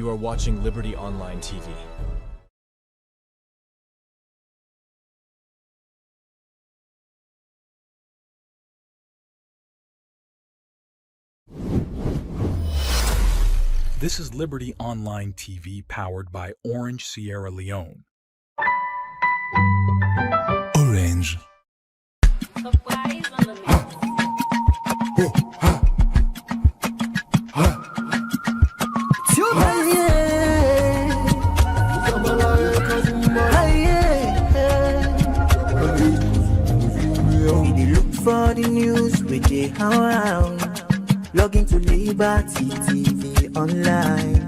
You are watching Liberty Online TV. This is Liberty Online TV powered by Orange Sierra Leone. Orange. For the news we get around, log into Liberty TV online.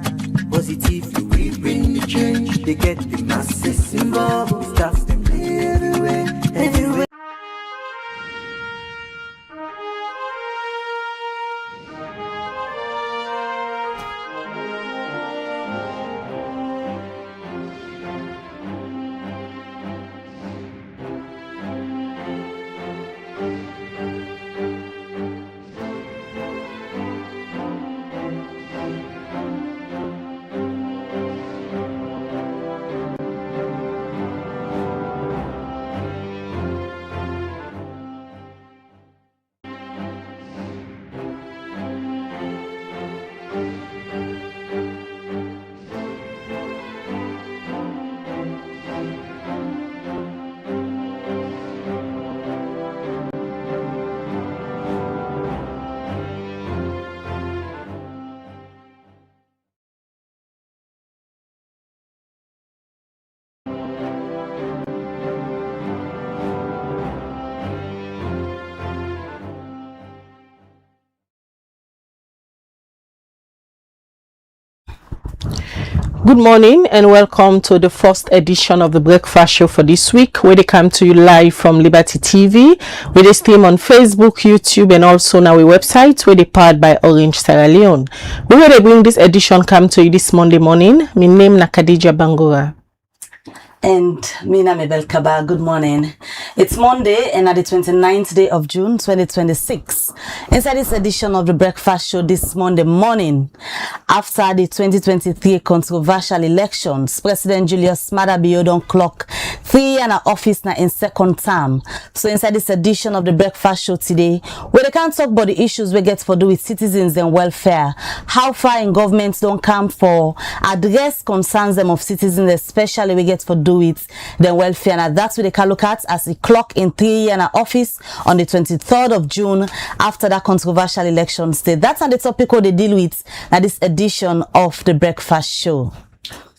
Positively we bring the change. They get the masses involved. Stuff them everywhere, everywhere. Good morning and welcome to the first edition of the Breakfast Show for this week, where they come to you live from Liberty TV, with a stream on Facebook, YouTube, and also on our website, where they powered by Orange Sierra Leone. We will bring this edition come to you this Monday morning. My name is Khadija Bangura. And Mina Mebel Kaba, good morning. It's Monday and at the 29th day of June 2026. Inside this edition of the Breakfast Show this Monday morning, after the 2023 controversial elections, President Julius Maada Bio don clock 3 years in office now in second term. So inside this edition of the Breakfast Show today, where they can't talk about the issues we get for do with citizens and welfare, how far in government don't come for address concerns them of citizens, especially we get for do with the welfare, and that's what they can look at as the clock in 3 years in office on the 23rd of June after that controversial election state. That's on the topic they deal with at this edition of the Breakfast Show.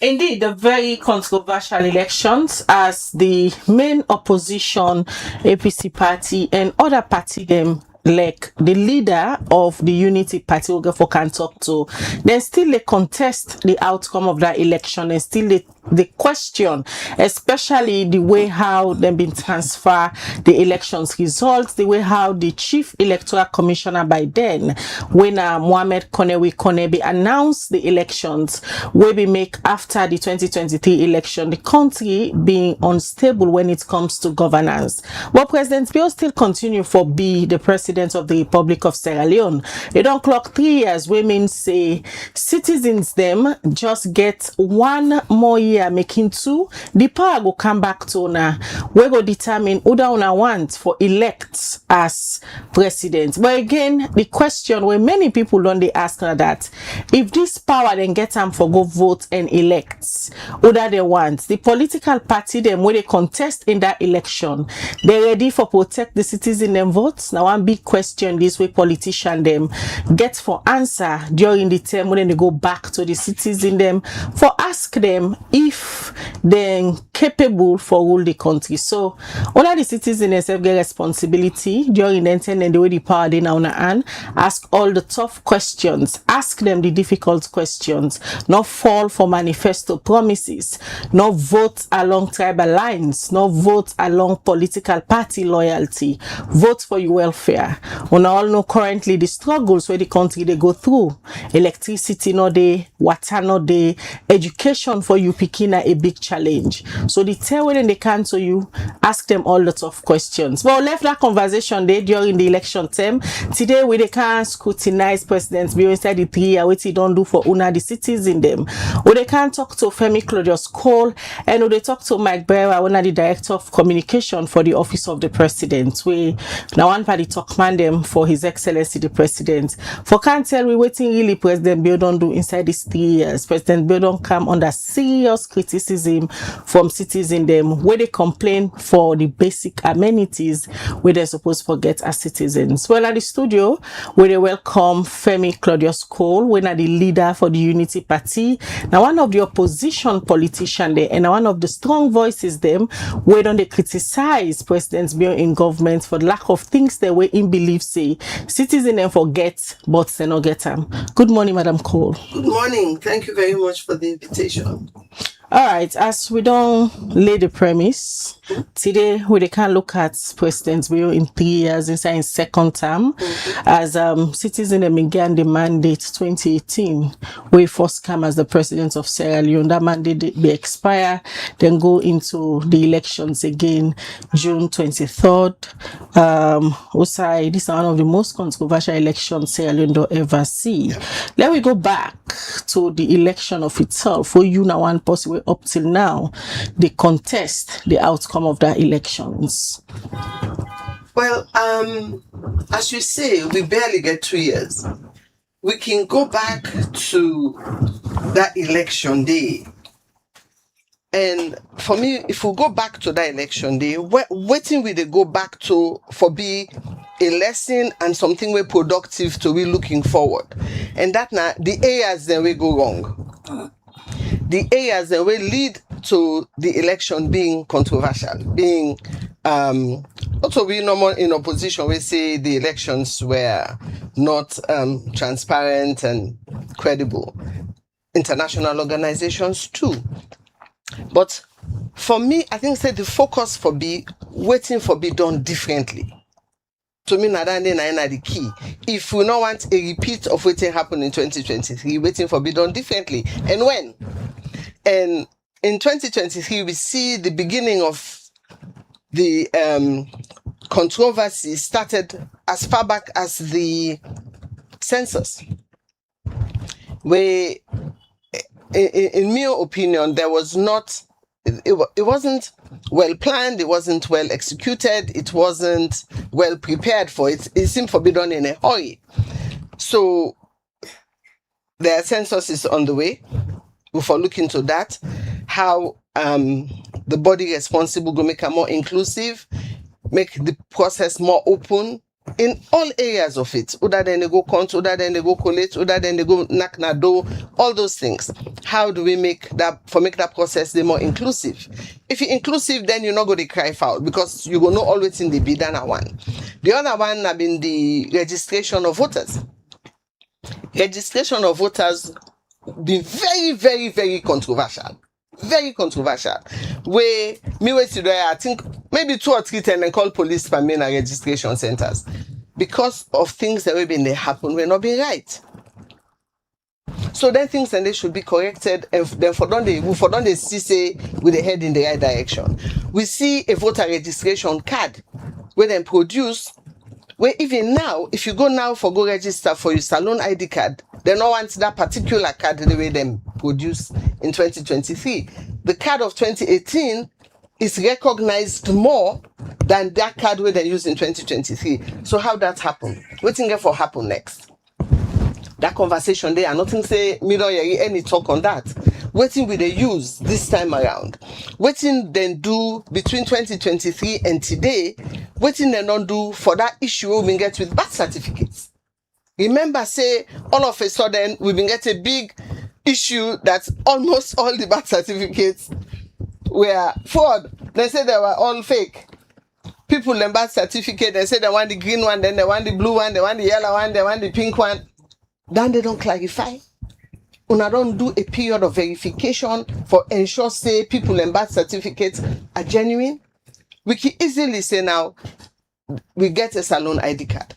Indeed, the very controversial elections, as the main opposition APC party and other party them, like the leader of the Unity Party, we'll go for can talk to, then still they contest the outcome of that election, and still the question, especially the way how they've been transfer the elections results, the way how the chief electoral commissioner by then, when Mohamed Konewi Konebe announced the elections, will be make after the 2023 election, the country being unstable when it comes to governance. But President Bio still continue for be the president of the Republic of Sierra Leone. They don't clock 3 years, women say citizens them just get 1 more year making 2, the power go come back to una. We go determine who da una want for elect as president. But again, the question where many people don't they ask now that if this power then get them for go vote and elect who da they want, the political party them where they contest in that election, they ready for protect the citizen them votes. Now one big question this way politician them get for answer during the term when they go back to the citizen them for ask them if they're capable for rule the country. So all of the citizens have get responsibility during the time and the way the power they now and ask all the tough questions, ask them the difficult questions, not fall for manifesto promises, not vote along tribal lines, not vote along political party loyalty, vote for your welfare. We all know currently the struggles where the country they go through. Electricity no day, water no day, education communication for you picking a big challenge. So the tell when they can to you, ask them all lots of questions. Well, left that conversation there during the election term. Today we they can scrutinize presidents be inside the 3 years what he don't do for una the citizens them. Or they can talk to Femi Claudius Cole and or they talk to Mike Brewer, one of the director of communication for the office of the president. We now one party talk man them for His Excellency the President. For can't tell we waiting really President Bill don't do inside these 3 years. President Bill don't come under serious criticism from citizens them where they complain for the basic amenities where they're supposed to get as citizens. Well, at the studio, where they welcome Femi Claudius Cole, when are the leader for the Unity Party. Now one of the opposition politician there and one of the strong voices them where don't they criticize President Bill in government for the lack of things they were in belief say citizens them forget but they not get them. Good morning, Madam Cole. Good morning. Thank you very much for the invitation. All right, as we don't lay the premise, today we can look at President Bill in 3 years inside his second term as citizen began the mandate 2018 where he first came as the president of Sierra Leone. That mandate be expire, then go into the elections again June 23rd. Also, this is one of the most controversial elections Sierra Leone don't ever see. Let me go back to the election of itself. For you now one possible up till now, they contest the outcome of the elections. Well, as you say, we barely get 2 years. We can go back to that election day. And for me, if we go back to that election day, waiting will they go back to for be a lesson and something we're productive to be looking forward. And that now the areas then we go wrong. The areas that will lead to the election being controversial, being also we normal in opposition, we say the elections were not transparent and credible. International organizations too. But for me, I think say the focus for be waiting for be done differently. To me, that's the key. If we don't want a repeat of what happened in 2023, waiting for be done differently. And when? And in 2023, we see the beginning of the controversy started as far back as the census, where, in my opinion, there was not. It wasn't well planned, it wasn't well executed, it wasn't well prepared for it. It seemed to be done in a hurry. So the census is on the way. We'll look into that. How the body responsible will make it more inclusive, make the process more open in all areas of it. Other than they go count, other than they go collect, other than they go knock na door, all those things. How do we make that process the more inclusive? If you're inclusive, then you're not going to cry foul because you will not always in the be done one. The other one have been the registration of voters. Registration of voters been very, very, very controversial. Very controversial. Where I think maybe 2 or 3 times and call police for me in registration centers because of things that have been there happen will not be right. So then things and they should be corrected and then for don't they see say with the head in the right direction. We see a voter registration card where they produce where even now, if you go now for go register for your salon ID card, they don't want that particular card the way they produce in 2023. The card of 2018 is recognized more than that card where they use in 2023. So how that happen? What thing for happen next? That conversation there, and nothing say me don't hear any talk on that. Waiting will they use this time around? Waiting then do between 2023 and today? Waiting then don't do for that issue we get with birth certificates? Remember, say all of a sudden we've been getting a big issue that almost all the birth certificates were fraud. They said they were all fake. People in birth certificate, they say they want the green one, then they want the blue one, they want the yellow one, they want the pink one. Then they don't clarify. Una don't do a period of verification for ensure say people in birth certificates are genuine. We can easily say now we get a salon ID card.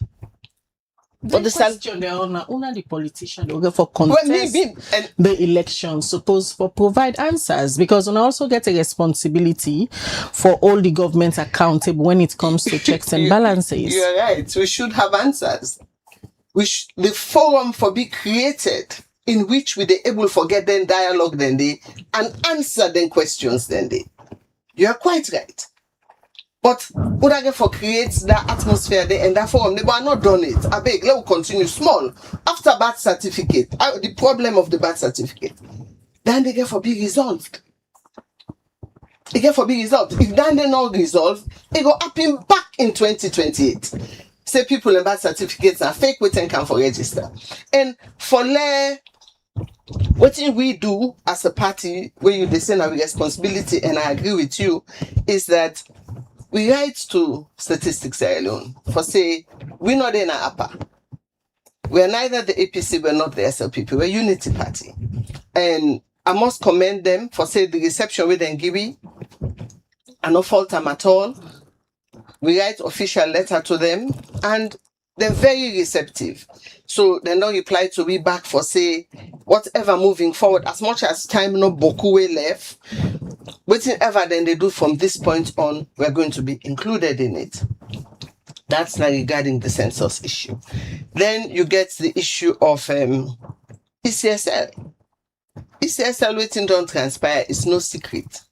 For the question, the politician will go for Well, contest and the election, suppose for provide answers, because we also get a responsibility for all the governments accountable when it comes to checks and balances. You're right. We should have answers. The forum for be created in which we they able to get them dialogue then they and answer them questions then they. You are quite right. But Udage for creates that atmosphere there and that forum, they were not done it. I beg, let me continue small. After birth certificate, the problem of the birth certificate, then they get for be resolved. They get for be resolved. If then they not resolved, it go happen back in 2028. Say people in birth certificates are fake, we can for register. And for what we do as a party, where you discern our responsibility, and I agree with you, is that we write to statistics alone. For say, we're not in upper. We're neither the APC, we're not the SLPP, we're Unity Party. And I must commend them for say the reception with Ngiri, and no fault them at all. We write official letter to them, and they're very receptive. So they don't reply to me back for say, whatever moving forward, as much as time no boku way left, whatever then they do from this point on, we're going to be included in it. That's not regarding the census issue. Then you get the issue of ECSL. ECSL waiting don't transpire, it's no secret.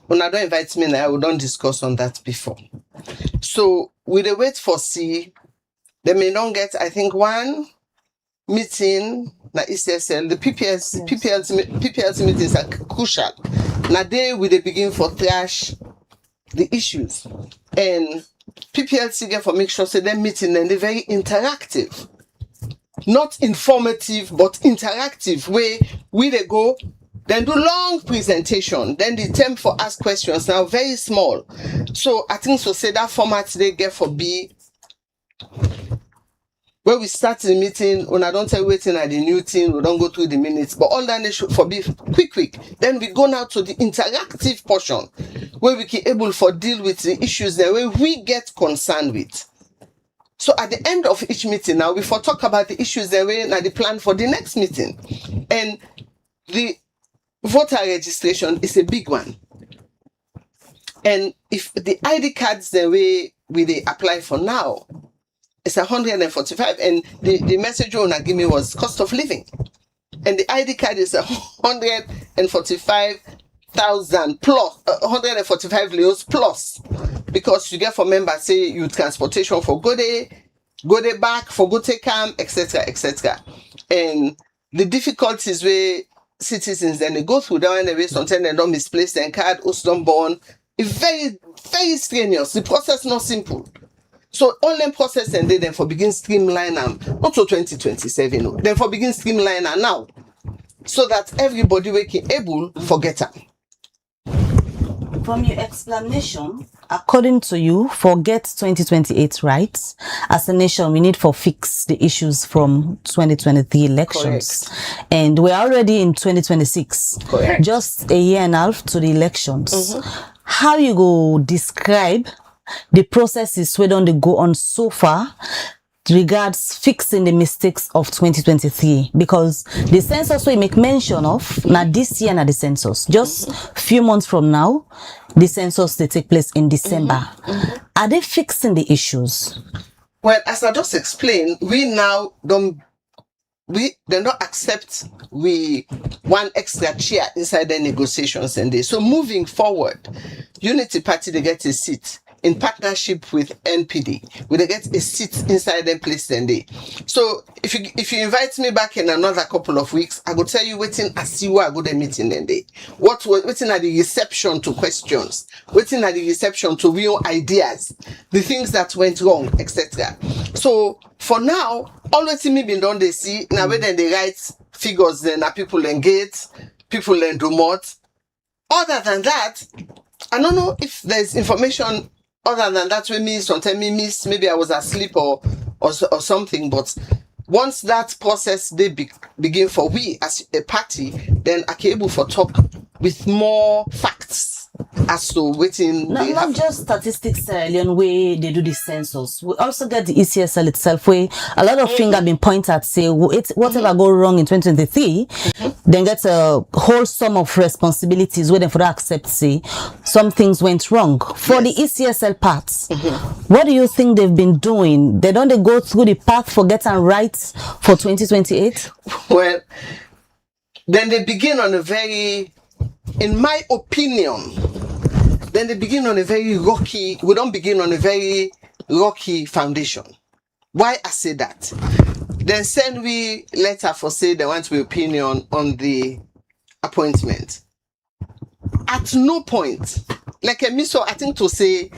When I don't invite me now, we don't discuss on that before. So we dey wait for see, they may not get, I think, one meeting na ECSL, the PPLC meetings are crucial. Now they will begin for trash the issues. And PPLC get for make sure say them meeting and they're very interactive. Not informative, but interactive, where we they go, then do long presentation, then the term for ask questions now very small. So I think so say that format they get for B, where we start the meeting, when I don't tell waiting at the new thing, we don't go through the minutes, but all that they should for be quick. Then we go now to the interactive portion, where we can able for deal with the issues that where we get concerned with. So at the end of each meeting now, we for talk about the issues that way and the plan for the next meeting. And the voter registration is a big one. And if the ID cards the way they apply for now, it's 145, and the message owner give me was cost of living. And the ID card is 145,000 plus, 145 leos plus, because you get for members say you transportation for go day back, for go take come, etc., etc. And the difficulties where citizens then they go through that and they sometimes they don't misplace their card, or don't born. It's very, very strenuous. The process not simple. So all them process and they then for begin streamline them, not to 2027, no. Then for begin streamline them now, so that everybody will be able to forget them. From your explanation, according to you, forget 2028 rights. As a nation, we need to fix the issues from 2023 elections. Correct. And we're already in 2026. Correct. Just a year and a half to the elections. Mm-hmm. How you go describe the processes we don't go on so far regards fixing the mistakes of 2023, because the census we make mention of now this year, not the census, just few months from now, the census they take place in December. Are they fixing the issues? Well, as I just explained, we now don't accept we one extra chair inside the negotiations and so moving forward, Unity Party they get a seat in partnership with NPD. We they get a seat inside them place then day. So if you invite me back in another couple of weeks, I will tell you waiting I see where I go the meeting then day. Waiting at the reception to questions, waiting at the reception to real ideas, the things that went wrong, etc. So for now, always me been done they see now when then they write figures then people engage, people then do more. Other than that, I don't know if there's information other than that we miss, sometimes me miss, maybe I was asleep or something, but once that process they begin for we as a party, then I can able for talk with more facts as to waiting. Not just statistics alone way they do the census. We also get the ECSL itself where a lot of things have been pointed at, say whatever go wrong in 2023, then get a whole sum of responsibilities where they for accept say some things went wrong. For the ECSL parts, what do you think they've been doing? They don't go through the path for getting right for 2028? Well, then they begin on a very, in my opinion, then they begin on a very rocky, we don't begin on a very rocky foundation. Why I say that? Then send we letter for say they want my opinion on the appointment. At no point, like a miso, I think to say,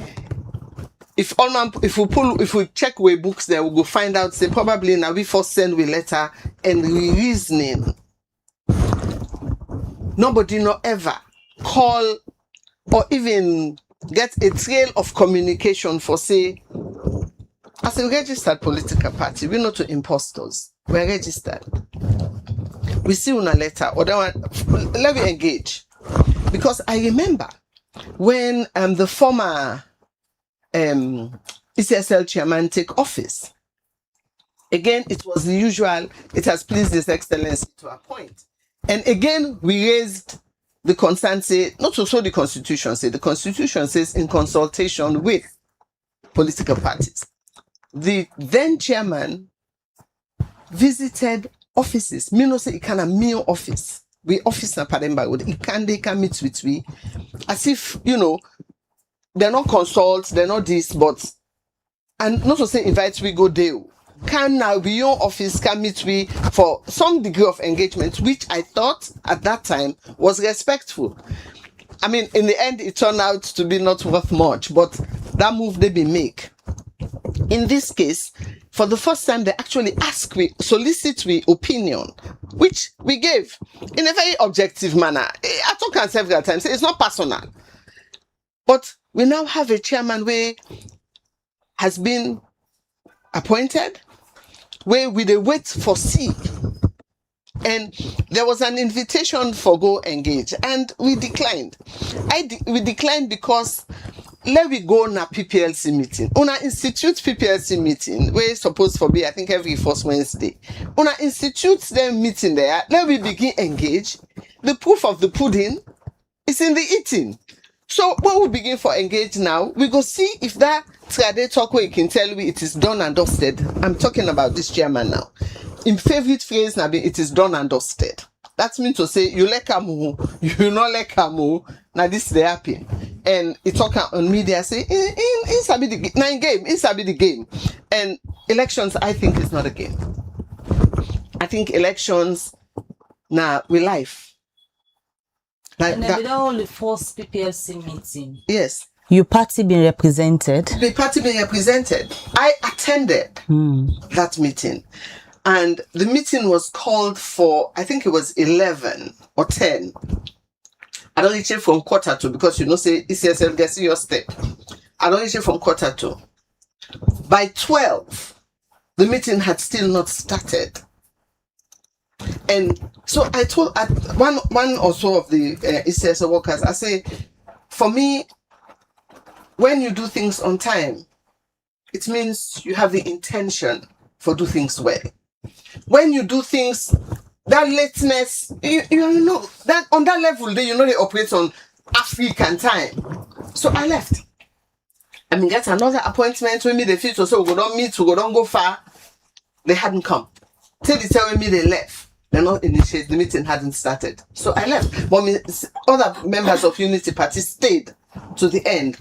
if we check way books there, we go find out, say probably now we first send we letter and we reasoning. Nobody no ever call or even get a trail of communication for say, as a registered political party, we're not imposters. We're registered. We see on a letter or that one, let me engage. Because I remember when the former ECSL chairman take office, again, it was the usual, it has pleased His Excellency to appoint. And again, we raised the concern, say, not to show the Constitution, say, the Constitution says in consultation with political parties. The then chairman visited offices. Me no say it can a meal office. We office na Pademba would they can meet with we as if they're not consult, they're not this, but and not to say invite we go there. Can now be your office can meet we for some degree of engagement, which I thought at that time was respectful. I mean, in the end, it turned out to be not worth much, but that move they be make. In this case, for the first time, they actually solicit we opinion, which we gave in a very objective manner. I talked several times, it's not personal. But we now have a chairman where has been appointed, where we they wait for see. And there was an invitation for go engage, and we declined. We declined because let we go na PPLC meeting. Una institute PPLC meeting, where it's supposed to be, I think, every first Wednesday. Una institute them meeting there. Let we begin engage. The proof of the pudding is in the eating. So when we begin for engage now, we go see if that Trade talk where you can tell me it is done and dusted. I'm talking about this chairman now. In favorite phrase, now it is done and dusted. That means to say you like amu, you not like amu. Now this they happen, and it talk on media say in sabi the nine game, in sabi the game, and elections I think is not a game. I think elections now we life. Like and then we don't only force PPLC meeting. Yes. Your party been represented? The party being represented. I attended that meeting. And the meeting was called for, I think it was 11 or 10. I don't reach it from 1:45 because say ECSL gets your step. I don't reach it from 1:45. By 12, the meeting had still not started. And so I told one or so of the ECSL workers, I say, for me, when you do things on time, it means you have the intention for do things well. When you do things, that lateness, you know, that on that level, they operate on African time. So I left. I mean, get another appointment with me, they feel so we don't meet, we don't go far. They hadn't come. Till they tell me they left. They're not initiated, the meeting hadn't started. So I left. But other members of Unity Party stayed to the end.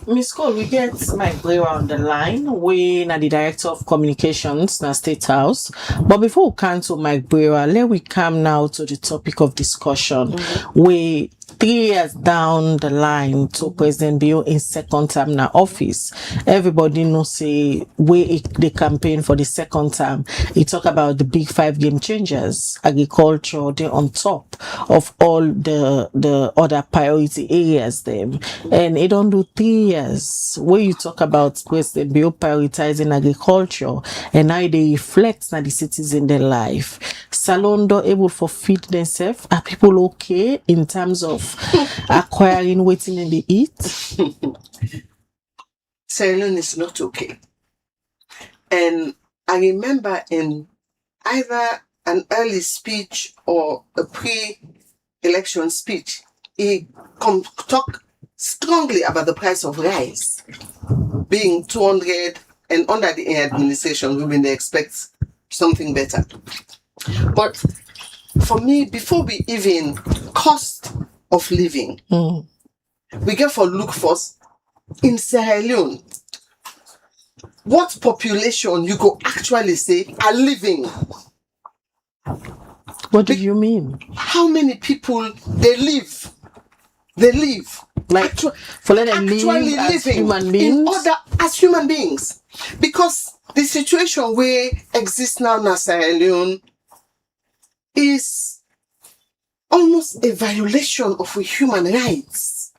Miss Cole, we get Mike Brewer on the line. We are the Director of Communications in State House. But before we come to Mike Brewer, let we come now to the topic of discussion. We 3 years down the line to President Bio in second term na office. Everybody knows say the campaign for the second term. He talk about the big 5 game changers, agriculture, they on top of all the other priority areas them. And it don't do 3 years where you talk about President Bio prioritizing agriculture and how they reflect na the citizens in their life. salon door able for feed themselves? Are people okay in terms of acquiring waiting in the eat? Sierra is not okay. And I remember in either an early speech or a pre-election speech, he talked strongly about the price of rice being 200, and under the administration, we may expect something better. But for me, before we even cost of living, we get for look first in Sierra Leone. What population you go actually say are living? What do you mean? How many people they live? They live Like for let them actually live as living human beings? as human beings, because the situation where exists now in Sierra Leone is almost a violation of human rights.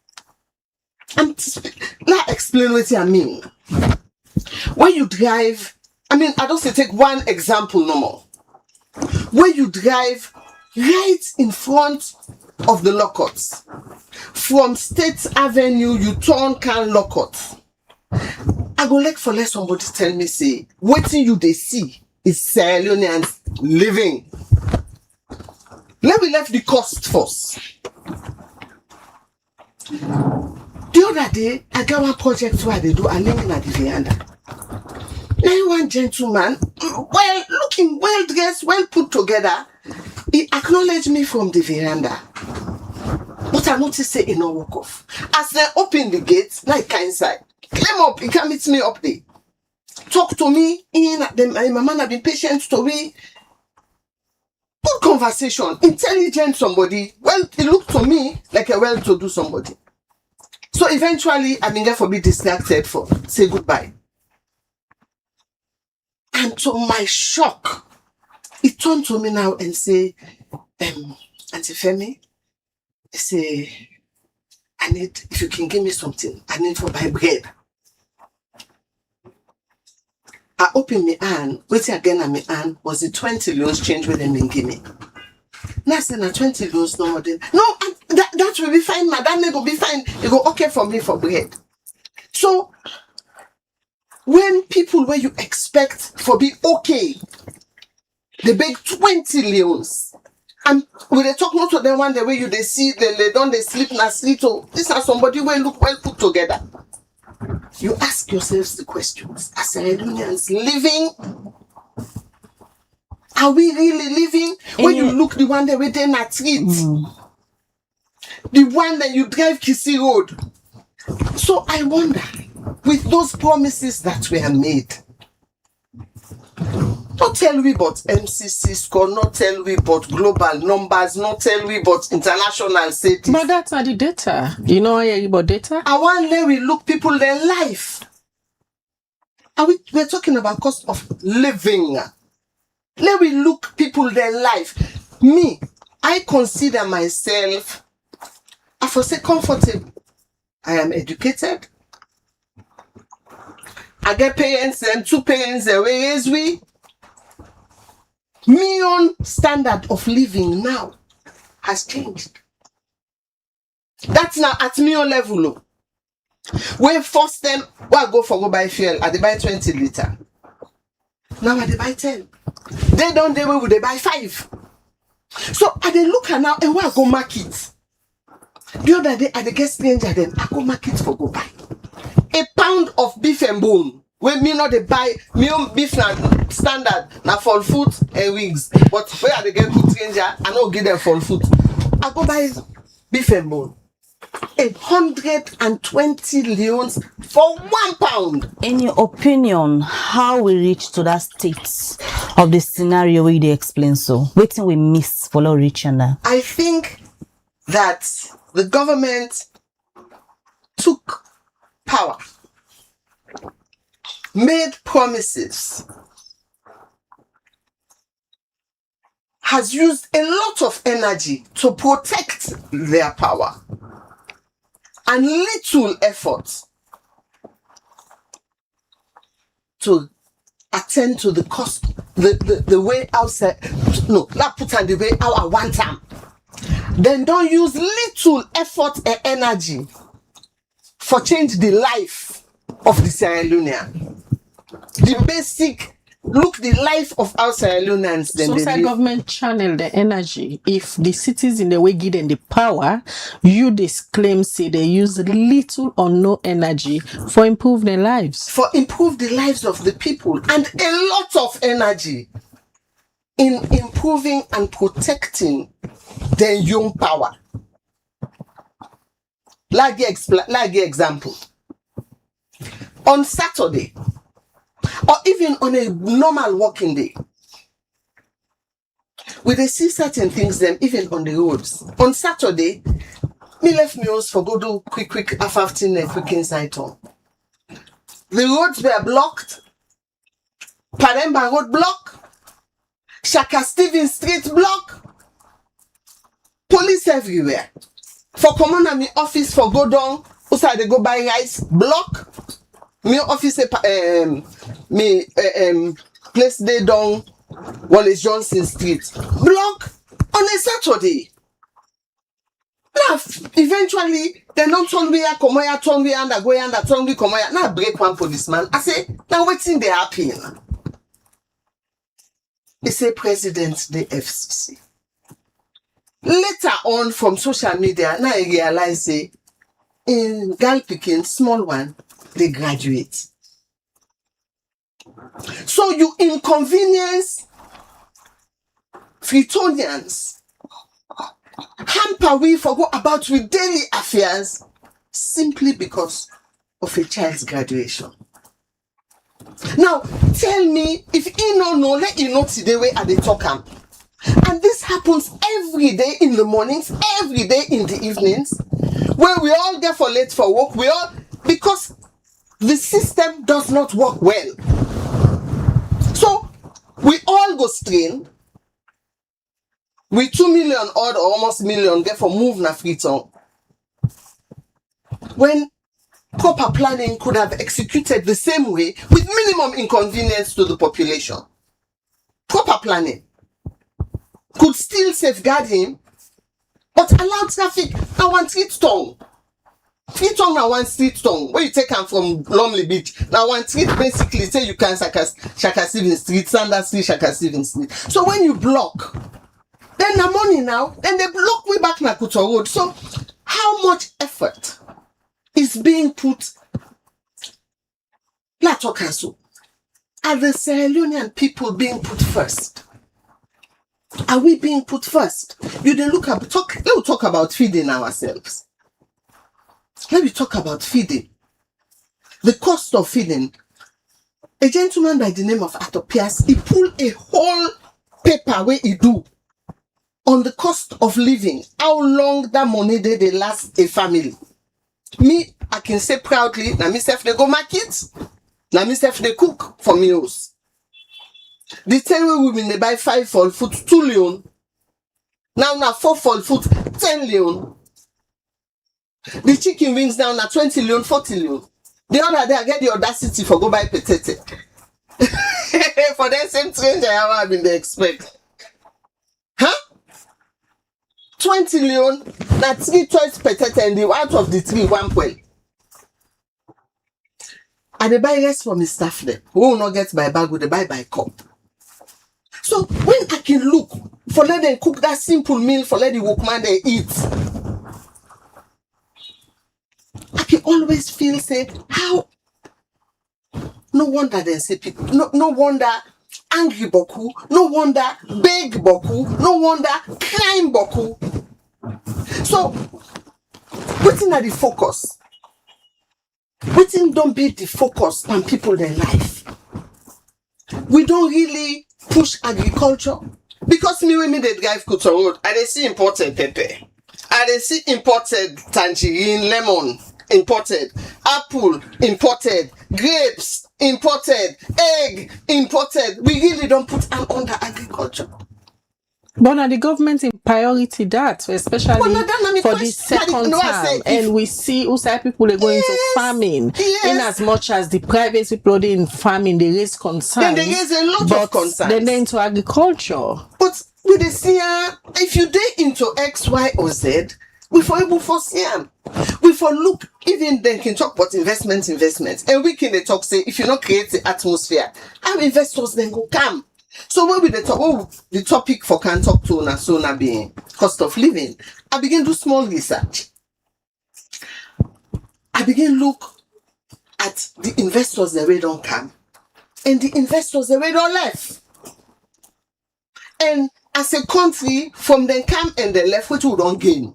And let me explain what I mean. When you drive, I mean, I don't say take one example no more. When you drive right in front of the lockouts, from State Avenue, you turn can lockout. I go like for let somebody tell me, say, what you they see is Sierra Leoneans living. Let me left the cost first. The other day, I got one project where they do a living at the veranda. Now one gentleman, well looking, well dressed, well put together, he acknowledged me from the veranda. But I noticed say he no walk off. As they open the gate, like inside, climb up, he can meet me up there. Talk to me, my man have been patient to me. Good conversation, intelligent somebody. Well, he looked to me like a well-to-do somebody. So eventually, I been there for be distracted for say goodbye. And to my shock, he turned to me now and say, Auntie Femi, he say, I need, if you can give me something, I need to buy bread. I opened my hand, waiting again at my hand, was the 20 loans change with them and give me. Now I said, 20 loans, no more than, no, that will be fine, madam, it will be fine. It go okay for me for bread. So, when people where you expect for be okay, they beg 20 loans. And when they talk not to them one the way you they see they don't they sleep na sleep. Oh, these are somebody where look well put together. You ask yourselves the questions. As Sierra Leoneans living, are we really living? When you look the one that we then at street, the one that you drive Kisi Road. So I wonder, with those promises that were made, not tell we about MCC score, not tell we about global numbers, not tell we about international cities. But that's not the data. You know about data? I want let we look people their life. And we're talking about cost of living. Let we look people their life. Me, I consider myself, I for say comfortable. I am educated. I get parents and two parents that raise we. Me own standard of living now has changed. That's now at me own level. When first time I go buy fuel, I they buy 20 liter. Now I they buy 10. They don't they will they buy 5. So I they look at now and where I go market. The other day I they get stranger then I go market for go buy a pound of beef and bone. When me not they buy me own beef and standard now for food and wings. But where are they get good stranger? I don't give them for food. I go buy beef and bone. 120 leons for 1 pound. In your opinion, how we reach to that state of the scenario where they explain so? Waiting we miss for not reaching that. I think that the government took power, made promises, has used a lot of energy to protect their power, and little effort to attend to the cost the way outside, no, not put on the way how I want them. Then don't use little effort and energy for change the life of the Sierra Leonean. The basic, look the life of our Sierra Leoneans. So say government channel the energy. If the cities in the way give them the power, you disclaim say they use little or no energy for improve their lives. For improve the lives of the people, and a lot of energy in improving and protecting their young power. Like the example. On Saturday, or even on a normal working day, we dey see certain things them even on the roads. On Saturday, me left me house for go do quick after quick inside town. The roads were blocked. Paremba Road block. Shaka Stevens Street block. Police everywhere. For common and me office for go down, outside they go buy rice block. Me office place they down Wallace Johnson Street block on a Saturday. Now eventually they don't turn me come here, turn me under go under turn me come here. Now break one policeman. I say now waiting they happen. They say President the FCC. Later on from social media, now I realize say in girl picking small one, they graduate. So you inconvenience Fritonians, hamper we forgot about with daily affairs simply because of a child's graduation. Now tell me if you know, let you know today where are they talking. And this happens every day in the mornings, every day in the evenings, where we all get for late for work, because the system does not work well. So we all go strain. We 2 million odd or almost million get for move na Freetown. When proper planning could have executed the same way with minimum inconvenience to the population. Proper planning could still safeguard him, but allow traffic na one street tongue. Freetown na one street tongue. Where you take him from Lumley Beach, na one street basically say you can Shaka Stevens Street, Sanders Street, Shaka Stevens Street. So when you block, then the money now, then they block way back na Kuto Road. So how much effort is being put? La Tokaso. Are the Sierra Leonean people being put first? Are we being put first? You then let's talk about feeding ourselves. Let me talk about feeding. The cost of feeding. A gentleman by the name of Atopias, he pulled a whole paper where he do on the cost of living. How long that money they last a family. Me, I can say proudly, na myself they go market, na myself they cook for meals. The 10 women they buy 5 for food, 2 leon. Now 4 for food, 10 leon. The chicken wings now 20 leon, 40 leon. The other day I get the audacity for go buy potato. For that same change I have been they expect. Huh? 20 leon, na 3 choice potato and the out of the 3, 1 well. And they buy less from his staff there. Who will not get by bag, they buy by cup. So when I can look for let them cook that simple meal for let the workman they eat, I can always feel say how. No wonder they say people. No wonder angry boku. No wonder beg boku. No wonder crime boku. So waiting at the focus. Waiting don't be the focus on people their life. We don't really push agriculture because me when me they drive Kuto Road, I they see imported pepper, I they see imported tangerine, lemon, imported apple, imported grapes, imported egg, imported. We really don't put an under agriculture. But now the government priority that, especially for the second term. And we see outside people are going to farming. In as much as the private people are in farming, they raise concerns. Then they raise a lot of concerns. Then they're into agriculture. But with the CR, if you dey into X, Y, or Z, we for able for CM. We for look, even then can talk about investment. And we can talk, say, if you not create the atmosphere, how investors then go come. So when we the topic for can talk to na so na being cost of living, I begin do small research. I begin look at the investors that way don't come and the investors that way don't left. And as a country, from them come and they left, which we don't gain.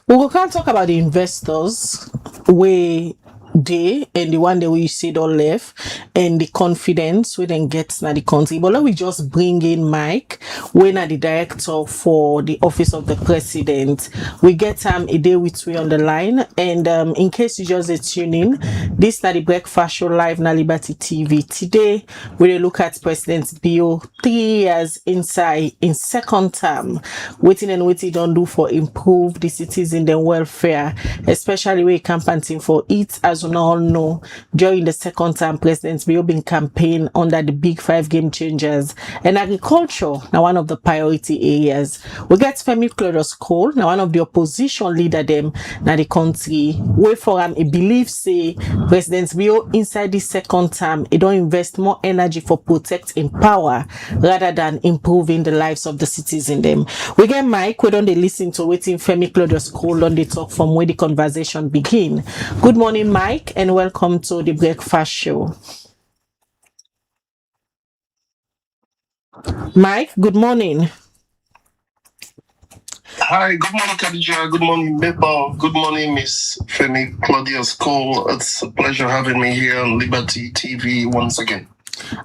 We can't talk about the investors where they and the one that we see don't left and the confidence we then get na the country. But let we just bring in Mike, when are the director for the office of the president. We get a day with we on the line, and in case you just tune in, this na the breakfast show live na Liberty TV. Today we look at President Bio 3 years inside in second term, waiting and waiting don't do for improve the citizen their welfare, especially we campaigning for it. As we all know, during the second term, President Bio been campaign under the big 5 game changers, and agriculture now one of the priority areas. We get Femi Clodus Cole, now one of the opposition leader them now the country. Wait for him, he believes say President Bio inside the second term, he don't invest more energy for protect in power rather than improving the lives of the citizens. Them. We get Mike, we don't they listen to waiting Femi Clodus Cole on the talk from where the conversation begin. Good morning, Mike, and welcome to the breakfast show. Mike, good morning. Hi, good morning, Khadija. Good morning, Mabel. Good morning, Miss Femi Claudius Cole. It's a pleasure having me here on Liberty TV once again.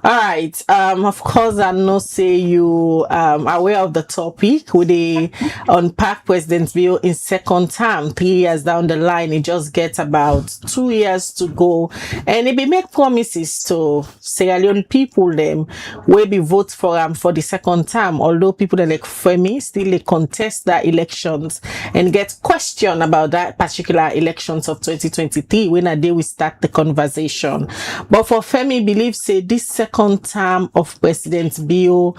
All right. Of course, I know say you aware of the topic with the unpack President Bill in second term, 3 years down the line. It just gets about 2 years to go, and it be make promises to Sierra Leone people them will be vote for the second term. Although people that like Femi still they contest the elections and get questioned about that particular elections of 2023 when a day we start the conversation. But for Femi, believes say this second term of President Bio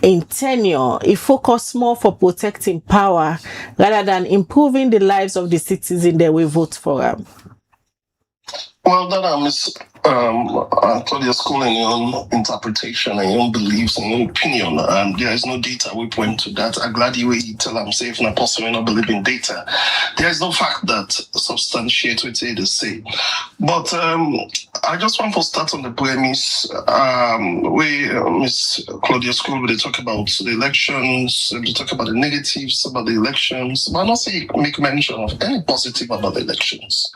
in tenure, it focus more for protecting power rather than improving the lives of the citizens that will vote for him. Well, that Miss Claudius Cole in your own interpretation and your own beliefs and your own opinion, and there is no data we point to that. I'm glad you tell I'm safe and apostle not believe in data. There is no fact that substantiates what they say. But I just want to start on the premise where Miss Claudius Cole they talk about the elections, they talk about the negatives about the elections, but not say make mention of any positive about the elections.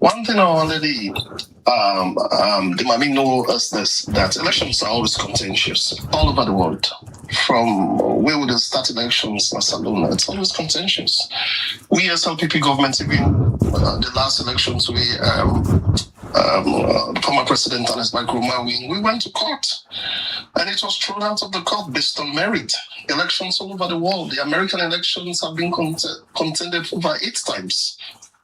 One thing I already the Mami know us this, that elections are always contentious all over the world. From where would they start elections in Salona, it's always contentious. We as LPP government, even the last elections, we the former president Ernest Bagroma, we went to court, and it was thrown out of the court based on merit. Elections all over the world, the American elections have been contended over 8 times.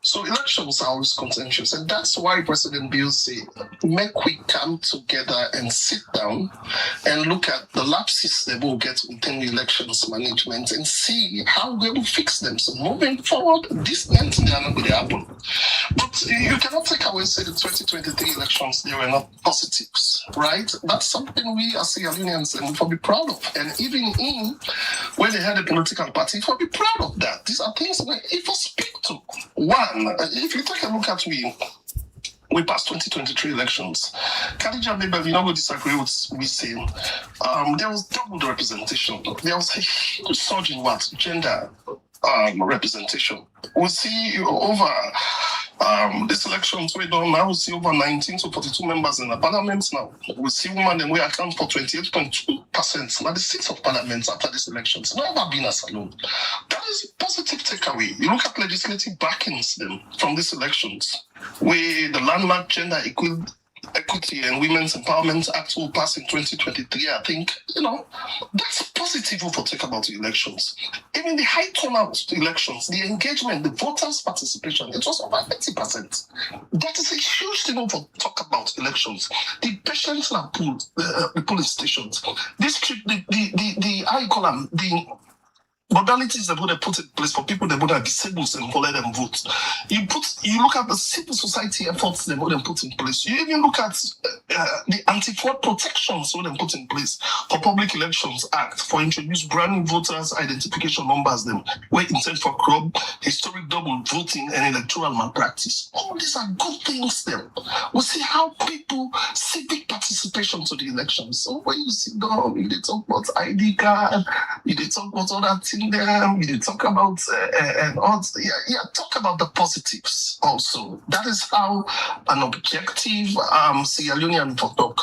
So elections are always contentious, and that's why President Bill said, make we come together and sit down and look at the lapses that we'll get within the elections management and see how we will fix them. So moving forward, this next thing are not going to happen. But you cannot take away, say, the 2023 elections, they were not positives, right? That's something we as Sierra Leoneans and we be proud of. And even in where they had a political party, we be proud of that. These are things where if I speak to one, if you take a look at we passed 2023 elections. Khadija, maybe you not going to disagree with me saying there was double representation. There was a huge surge in gender representation. We see over these elections we done now, we see over 19 to 42 members in the parliament now. We see women and we account for 28.2% now the seats of parliament after these elections. It's never been as alone. That is a positive takeaway. You look at legislative backings then from these elections, where the landmark gender equity and Women's Empowerment Act will pass in 2023, I think, that's positive for talk about the elections. Even the high turnout to elections, the engagement, the voters' participation, it was over 80%. That is a huge thing for talk about elections. The patients are pulled, the polling stations. This the how you call them, the modalities that would put in place for people that would have disabled and let them vote. You look at the civil society efforts they would have put in place. You even look at the anti-fraud protections they would have put in place for Public Elections Act for introduce brand new voters identification numbers them where intent for crop, historic double voting and electoral malpractice. All these are good things then. We see how people civic participation to the elections. So when you sit down, you talk about ID card, you talk about all that thing them, you talk about and all talk about the positives also. That is how an objective Sierra Leonean for talk.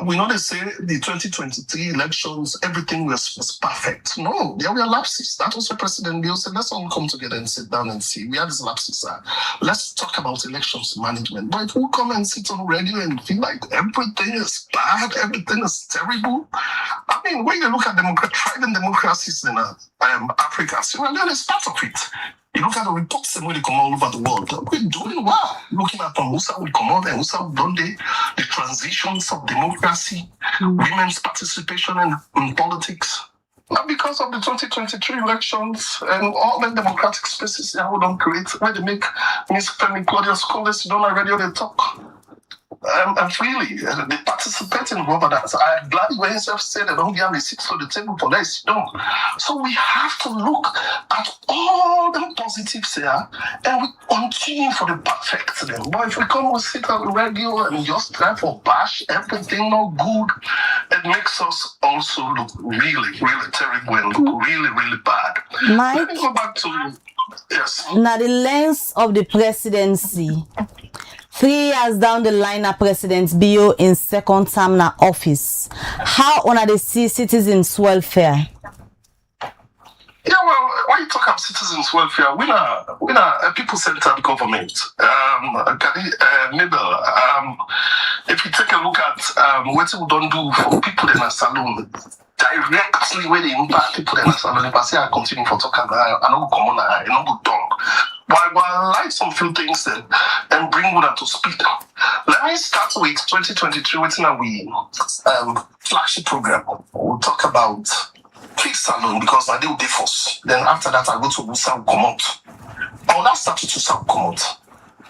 We know they say the 2023 elections, everything was perfect. No, there were lapses. That was what President Bill said. Let's all come together and sit down and see where these lapses are. Let's talk about elections management. But if we come and sit on radio and feel like everything is bad, everything is terrible. I mean, when you look at thriving democracies in Africa, Sierra Leone is part of it. You look at the reports and when they come all over the world, we're doing well. Looking at from Musa, we come out and Musa done the transitions of democracy, women's participation in politics. Not because of the 2023 elections and all the democratic spaces that we don't create, where they make Miss Femi Claudius Coles, you don't already they talk. And really, they participate in governance. I'm glad when himself said they don't give me seats to the table for less. No. So we have to look at all the positives here and we continue for the perfect then. But if we come and sit on the radio and just try for bash everything not good, it makes us also look really, really terrible and look really, really bad. Mike, let me go back to yes. Now the lens of the presidency. 3 years down the line, a President Bio in second term na office. How on they see citizens' welfare? Yeah, well, when you talk about citizens' welfare, we're a people-centered government. Mabel, if you take a look at what we don't do for people in a salon, directly where they impact people in a salon, if I say I continue for talking, I don't come on, I don't go talk. But I like some few things then and bring one to speed. Let me start with 2023, waiting on we flagship program. We'll talk about quick salon because I do first. Then after that, I go to South Comot. Oh, that started to South Comot.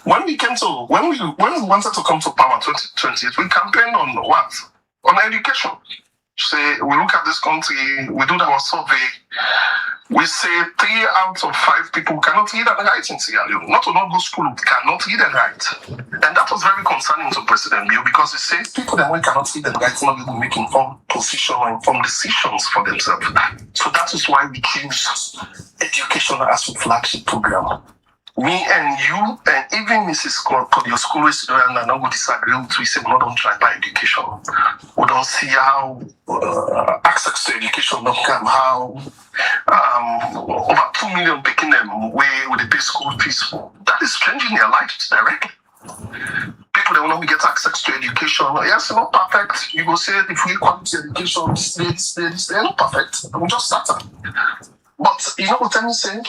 When we wanted to come to power 2020, we campaigned on what? On education. Say we look at this country, we do our survey. We say 3 out of 5 people cannot read and write in Sierra Leone. Not to not go to school, cannot read and write. And that was very concerning to President Bio because he said people that cannot read and write not able to make informed position or informed decisions for themselves. So that is why we choose education as a flagship program. Me and you, and even Mrs. your school is and I don't disagree with we say we don't try by education. We don't see how access to education don't come, how over 2 million picking them way with the pay school fees. That is changing their lives directly. People that want to get access to education, yes, it's not perfect. You go say if we quality education, they're not perfect. We just started. But you know what I'm saying?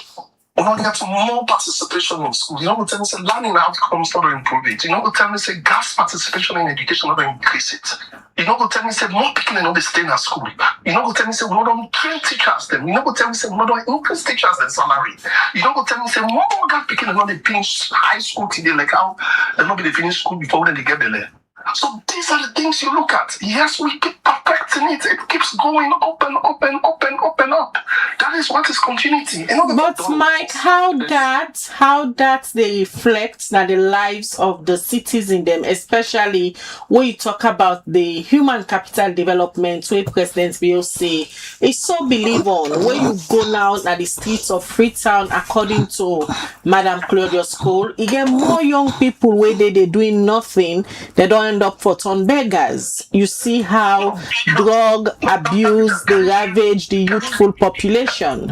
You know, get more participation in school. You know what tell me say learning outcomes not improve it. You know what tell me say gas participation in education not increase it. You know what tell me say more people not stay in school. You know what tell me say we don't train teachers them. You know what tell me say we don't increase teachers their salary. You know what tell me say more gas people not they finish high school today like how they not be they finish school before they get there. So these are the things you look at. Yes, we keep perfecting it. It keeps going up and up and up and up and up. That is what is continuity. But Mike, how that they reflect na the lives of the citizens them, especially when you talk about the human capital development, where President Bill say it's so believe on when you go now at the streets of Freetown, according to Madam Claudius Cole, you get more young people where they doing nothing, they don't end up for ton beggars. You see how drug abuse they ravage the youthful population.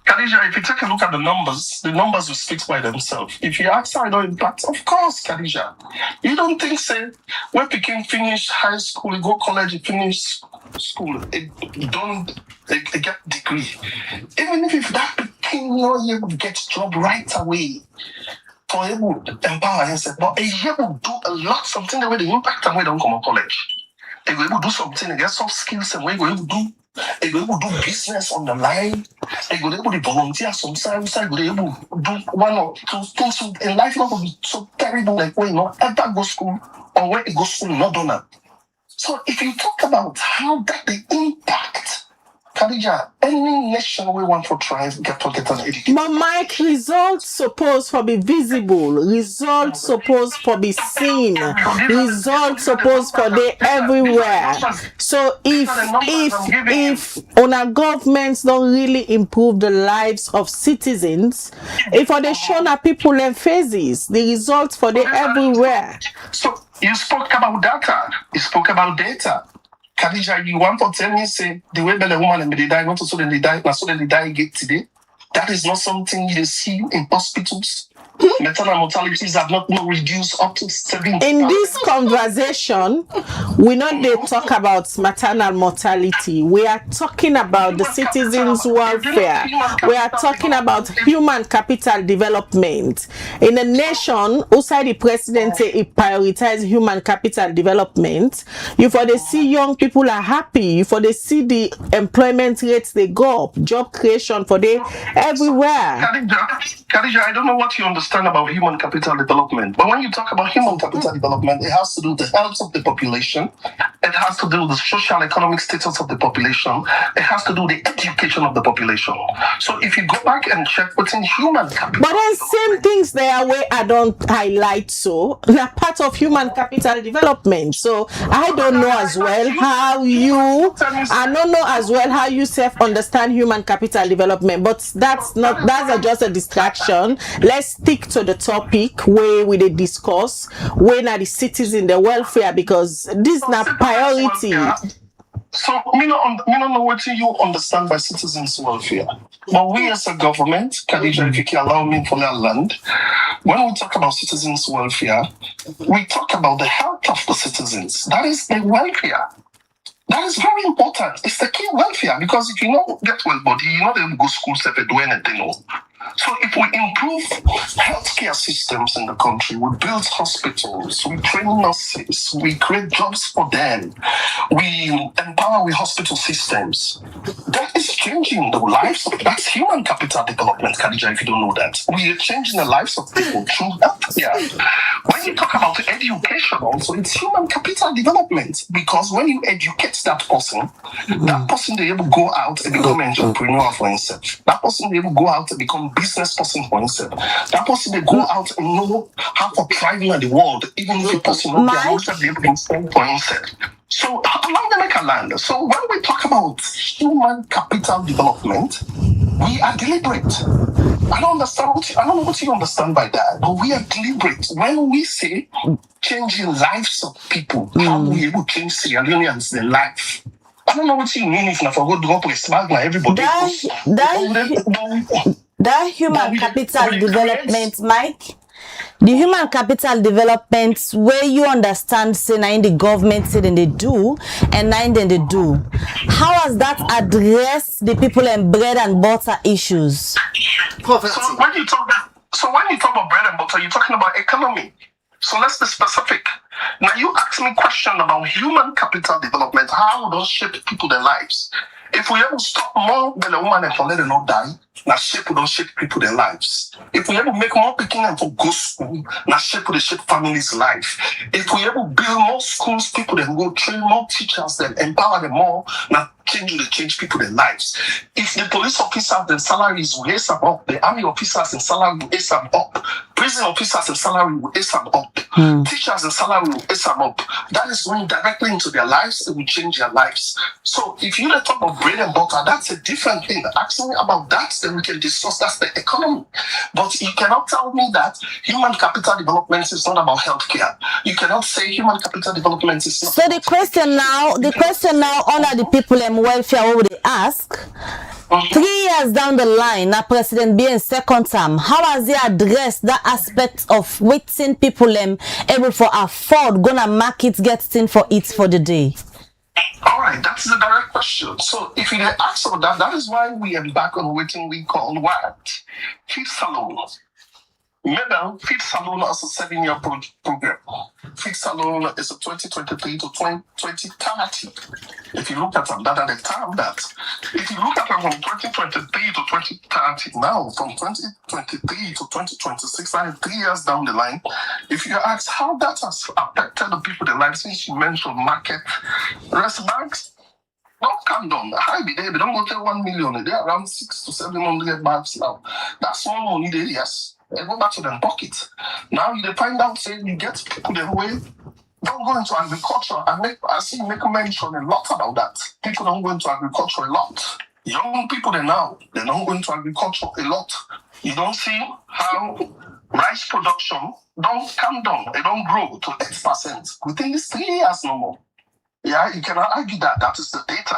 Khadija, if you take a look at the numbers will speak by themselves. If you ask how it impact, of course, Khadija. You don't think, say, when people finish high school, go college, finish school, they get degree. Even if that people know you will get job right away, for able to empower yourself, but they able to do a lot, something the way the impact and we don't come to college. They will able to do something, they get soft skills and we will able to do. They go able to do business on the line. They go able to volunteer sometimes. They go able to do one or two things in life. Not to be so terrible like when you not ever go school or when you go school not done that. So if you talk about how that the impact, Khadija, any nation we want to try and get an education. But Mike, results supposed to be visible. Results supposed to be seen. Results supposed to be everywhere. So if our governments don't really improve the lives of citizens, if for the show na people and faces, the results for the everywhere. So you spoke about data. You spoke about data. Khadija, you want to tell me, say, the way the woman and they die, not so they die, not so they die get today. That is not something you see in hospitals. Maternal mortalities have not been reduced up to 7. In this conversation, we not they talk about maternal mortality. We are talking about the citizens' welfare. We are talking about human capital development. In a nation, outside the president say it prioritizes human capital development. You for they see young people are happy. You for they see the employment rates they go up, job creation for they everywhere. Khadija, I don't know what you understand about human capital development, but when you talk about human capital development, it has to do with the health of the population, it has to do with the social economic status of the population, it has to do with the education of the population. So if you go back and check what's in human capital, but then same things there where I don't highlight, so they're part of human capital development. So I don't know as well how you self understand human capital development, but that's just a distraction. Let's stick to the topic where we discuss when are the citizens the welfare, because this is not priority. So me don't know what you understand by citizens welfare. But we as a government, Khadija, if you can allow me for that land, when we talk about citizens welfare, we talk about the health of the citizens. That is the welfare. That is very important. It's the key welfare, because if you don't get well body, you know they will go school step and do anything. So if we improve healthcare systems in the country, we build hospitals, we train nurses, we create jobs for them, we empower with hospital systems, that is changing the lives of, that's human capital development, Khadija, if you don't know that. We are changing the lives of people through healthcare. When you talk about education also, it's human capital development, because when you educate that person they able to go out and become an entrepreneur for himself. That person they able to go out and become business person for himself. That person they go out and know how to thrive in the world, even if the person not be able to stand for himself. So allow them make a land. So when we talk about human capital development, we are deliberate. I don't know what you understand by that, but we are deliberate. When we say changing lives of people, how we able to change Sierra Leoneans their life? I don't know what you mean if I forgot to go to a smart like everybody. That human capital development, Mike. The human capital development where you understand say now in the government say then they do and now then they do. How has that addressed the people and bread and butter issues? So when you talk about bread and butter, you're talking about economy. So let's be specific. Now you ask me a question about human capital development, how will those shape people their lives? If we ever stop more than a woman and for let them not die, now shape will don't shape people their lives. If we ever make more picking and for go school, now shape will shape families' life. If we ever build more schools, people then go train more teachers, then empower them more, now change people their lives. If the police officers their salaries will ASAP up, the army officers and salary will ASAP up, prison officers and salary will ASAP up, teachers and salary will ASAP up. That is going directly into their lives, it will change their lives. So if you talk about bread and butter, that's a different thing. Ask me about that, then we can discuss that's the economy. But you cannot tell me that human capital development is not about healthcare. You cannot say human capital development is not. So the question now, under the people and welfare, what would they ask? 3 years down the line, now President being second term, how has he addressed that aspect of waiting people able for afford gonna market get thing for it for the day? All right, that's the direct question. So if you ask about that, that is why we embark on what we call what? Feed Salon. Remember, Feed Salon is a 7-year program. Feed Salon is a 2023 to 2030. If you look at them, that at the time that, if you look at them from 2023 to 2030 now, from 2023 to 2026, that is 3 years down the line, if you ask how that has affected the people, the life, since you mentioned market, rest banks, don't come down. High be there, they don't go to 1 million. They're around 600 to 700 bags now. That's small money there, yes. They go back to their pocket. Now you find out, say you get people the way. Don't go into agriculture. I see you make mention a lot about that. People don't go into agriculture a lot. Young people they don't go into agriculture a lot. You don't see how rice production don't come down. They don't grow to 8% within these 3 years no more. Yeah, you cannot argue that. That is the data.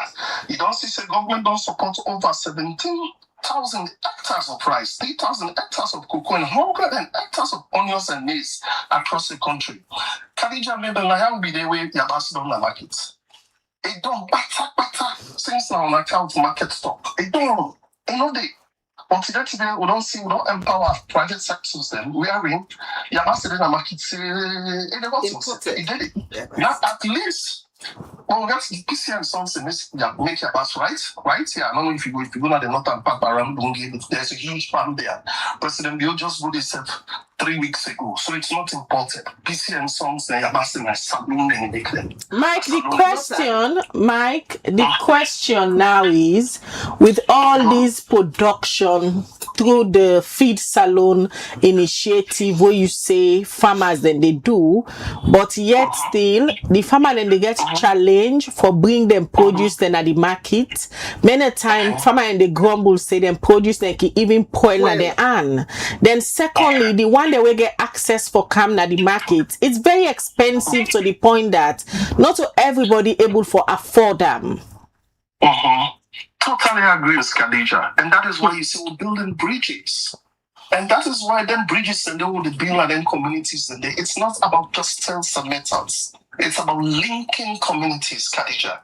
You don't see the government don't support over 17,000 hectares of rice, 3,000 hectares of cocoa, and 100 hectares of onions and maize across the country. Khadija maybe now be the way Yabas down the market. It don't batter since now on account market stock. It don't. You know they. Until today, we don't empower private sectors. Then we are in Yabas in the market. He did it. Now at least. Well, that's the PCN songs in this make your bus right? Yeah, I don't know if you go to the northern part around Bungi, there's a huge farm there. President Bill just wrote himself 3 weeks ago, so it's not important. PCN songs they are busting a saloon and they claim. Mike, the question now is, with all this production through the Feed Salon initiative where you say farmers then they do, but yet still the farmer then they get challenged for bring them produce then at the market. Many times farmer and they grumble say them produce then can even spoil at the hand. Then secondly, the one that will get access for come at the market, it's very expensive to the point that not everybody able for afford them. Totally agree with Khadija. And that is why you see we're building bridges. And that is why them bridges and all the build and then communities and it's not about just sales and methods. It's about linking communities, Khadija.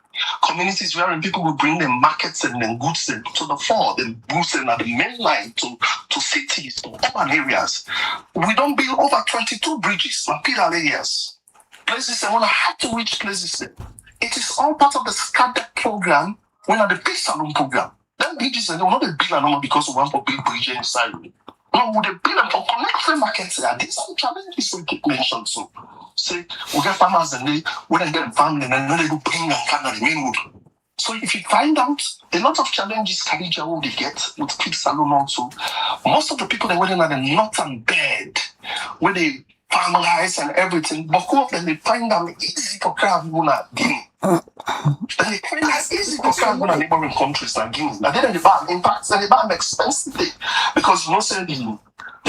Communities where people will bring their markets and then goods to the fore, then goods and at the main line to cities, to urban areas. We don't build over 22 bridges in pillar areas. Places that want to have to reach places. It is all part of the SCADEC program. When at the Feed Salon program, then bridges and not the bill and because we want to build bridges inside. No, with the bill and to connect free markets there. These are the challenges we keep mentioned. So, say we get farmers and they when they get family and then they go bring and come on the main road. So if you find out a lot of challenges Khadija will get with Feed Salon also, most of the people that went in at the northern bed where they farm rice and everything, but who of them they find them easy to crowd Muna Guinea. And they find that easy to crowd Muna neighboring countries like Guinea. And then they buy, in fact, they buy them expensively because you know say the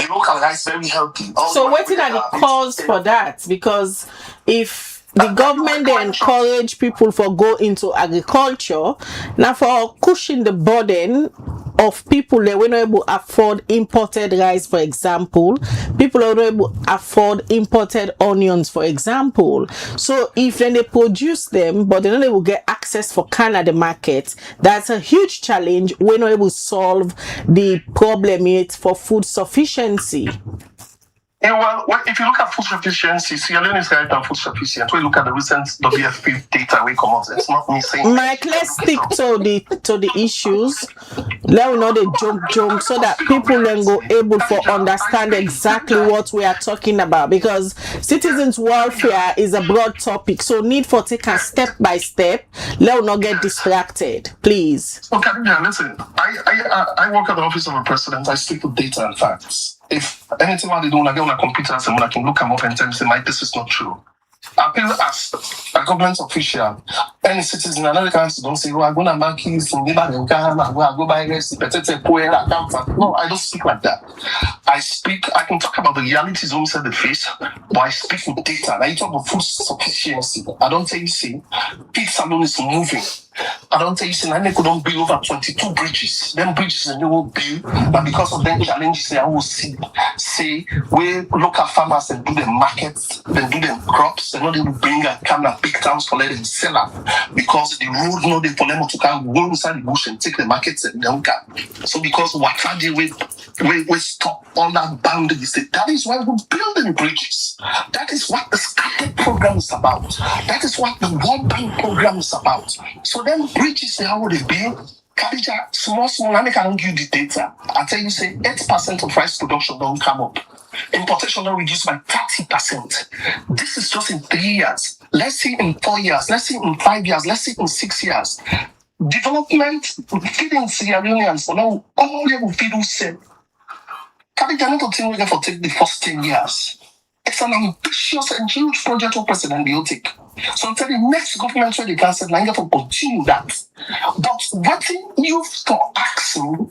local rice very healthy. So waiting at the cause for that, because if the government they encourage people for go into agriculture, now for pushing the burden of people that were not able to afford imported rice, for example, people are not able to afford imported onions, for example. So if then they produce them, but they're not able to get access for Canada market, that's a huge challenge. We're not able to solve the problem yet for food sufficiency. Yeah, well, if you look at food sufficiency, Sierra Leone is right on food sufficient. We look at the recent WFP data we come out. It's not me saying. Mike, let's stick to the issues. Let me know the jump so that people then go able to understand exactly what we are talking about. Because citizens' welfare is a broad topic, so need for take a step by step. Let me not get distracted, please. Okay, yeah, listen. I work at the office of the president. I stick with data and facts. If anything what they do, when I get on a computer and when I can look them up and tell them, this is not true. I feel as a government official, any citizen in another country don't say, I'm going to bank keys in Ghana, I go buy this, no, I don't speak like that. I can talk about the realities inside the face, but I speak with data. I talk about food sufficiency. I don't say, Feed Salon is moving. I don't tell you, say, they couldn't build over 22 bridges. Them bridges and they will build, but because of them challenges, I will see, say, where local farmers and do the markets, then do the crops, and they will bring and come and big towns for let them sell up because the road, no, they for them to come go inside the bush and take the markets and don't come. So because what I did we stop all that boundaries. That is why we're building bridges. That is what the SCATEC program is about. That is what the World Bank program is about. So then bridges, they how they build. Khadija, small, I can give you the data. I tell you, say 8% of rice production don't come up. Importation don't reduce by 30%. This is just in 3 years. Let's see in 4 years. Let's see in 5 years. Let's see in 6 years. Development feeding Sierra Leoneans for now, all they will feed who say. Khadija, not to think for take the first 10 years. It's an ambitious and huge project of President will take. So until the next government where they can say, I'm going to continue that. But what you to ask me,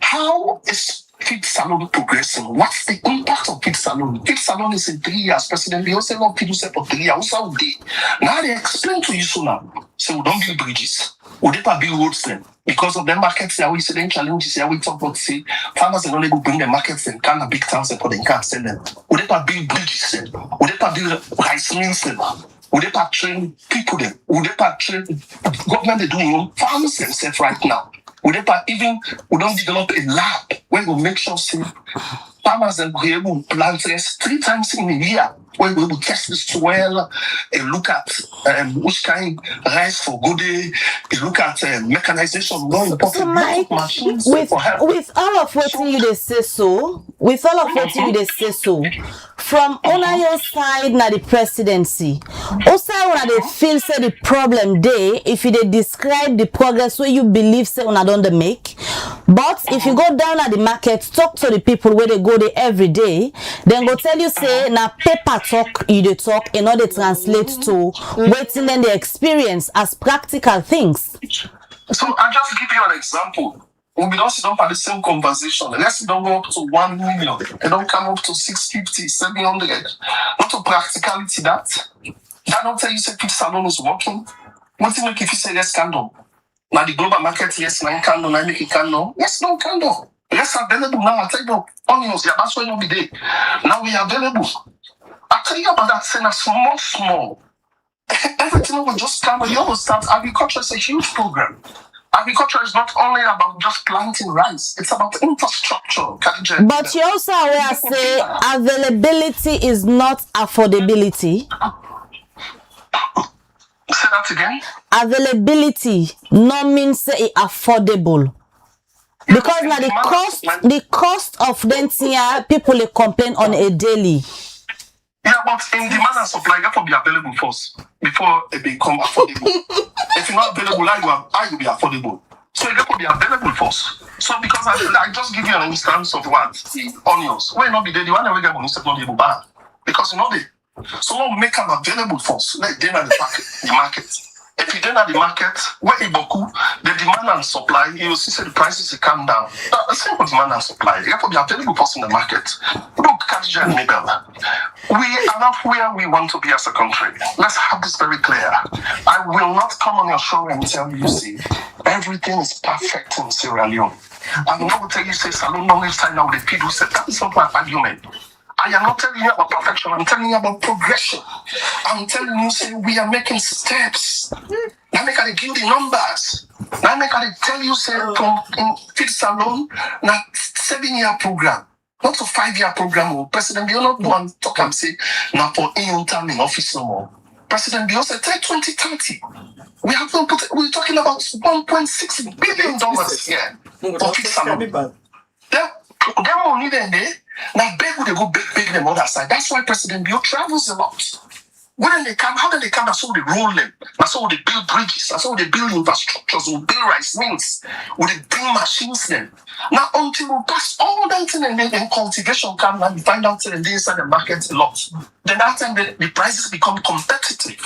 how is Feed Salon progressing? What's the impact of Feed Salon? Feed Salon is in 3 years. President Bill said, "Not people say for 3 years." How they? Now they explain to you so now. So we don't build bridges. We don't build roads then. Because of the markets, they always say them challenges. They always talk about say farmers are only go bring the markets and kind of big towns and they can't sell them. We don't build bridges then. We don't build rice mills then. We don't train people then. We don't train government. They doing farms themselves right now. We don't develop a lab where we make sure say farmers and we able to plant rice 3 times in a year. Where we will test the soil and look at which kind rice for good day, look at mechanization, more important. So Mike, with all of what you they say so, from on your side na the presidency, also when they feel say the problem day, if you they describe the progress where you believe say una don't make, but if you go down at the market, talk to the people where they go there every day, then go tell you say na paper talk you they talk and all they translate to waiting then the experience as practical things. So I just give you an example. We don't sit down for the same conversation. Let's say don't go up to 1 million. They don't come up to 650, 700. Not to practicality that. That don't tell you say Feed Salon is working. What thing make if you say yes candle? Now the global market, yes, 9 candle, 9 make a candle. Yes, no candle. Yes, available now. I tell you onions, yeah, that's why you'll be there. Now we are available. I tell you about that saying small. Everything will just come and you will start. Agriculture is a huge program. Agriculture is not only about just planting rice, it's about infrastructure. But you also aware say availability is not affordability. Say that again. Availability no means say affordable. Because now the cost of dentia people they complain on a daily. Yeah, but in demand and supply, you have to be available first before it become affordable. If you're not available, how you be affordable? So you have to be available first. So because I just give you an instance of what the onions. When not be there, the one that we get on Instagram not able buy because you know they. So we'll make them available first. Let them at the market. If you don't have the market, where Iboku, the demand and supply, you will see the prices will come down. The same for demand and supply. You have to be available first in the market. Look, Khadija and Mabel, we are not where we want to be as a country. Let's have this very clear. I will not come on your show and tell you, see, everything is perfect in Sierra Leone. I will not tell you, say, Salon, long time now, the people said, that is not my argument. I am not telling you about perfection. I'm telling you about progression. I'm telling you, say, we are making steps. Now make I give the numbers. Now make I tell you, say, from Feed Salon, now 7-year program, not a 5-year program. President Bill not one talk and say, now for any time in office no more. President Bill said, 2030. We're talking about $1.6 billion here for Feed Salon. Them money there. Now, beg would they go big them on that side. That's why President Bill travels a lot. When they come, how do they come? That's how they roll them. That's how they build bridges. That's how they build infrastructures. We build rice mills. We bring machines then. Now, until we pass all that thing and then cultivation comes and we find out that they inside the market a lot. Then that time the prices become competitive.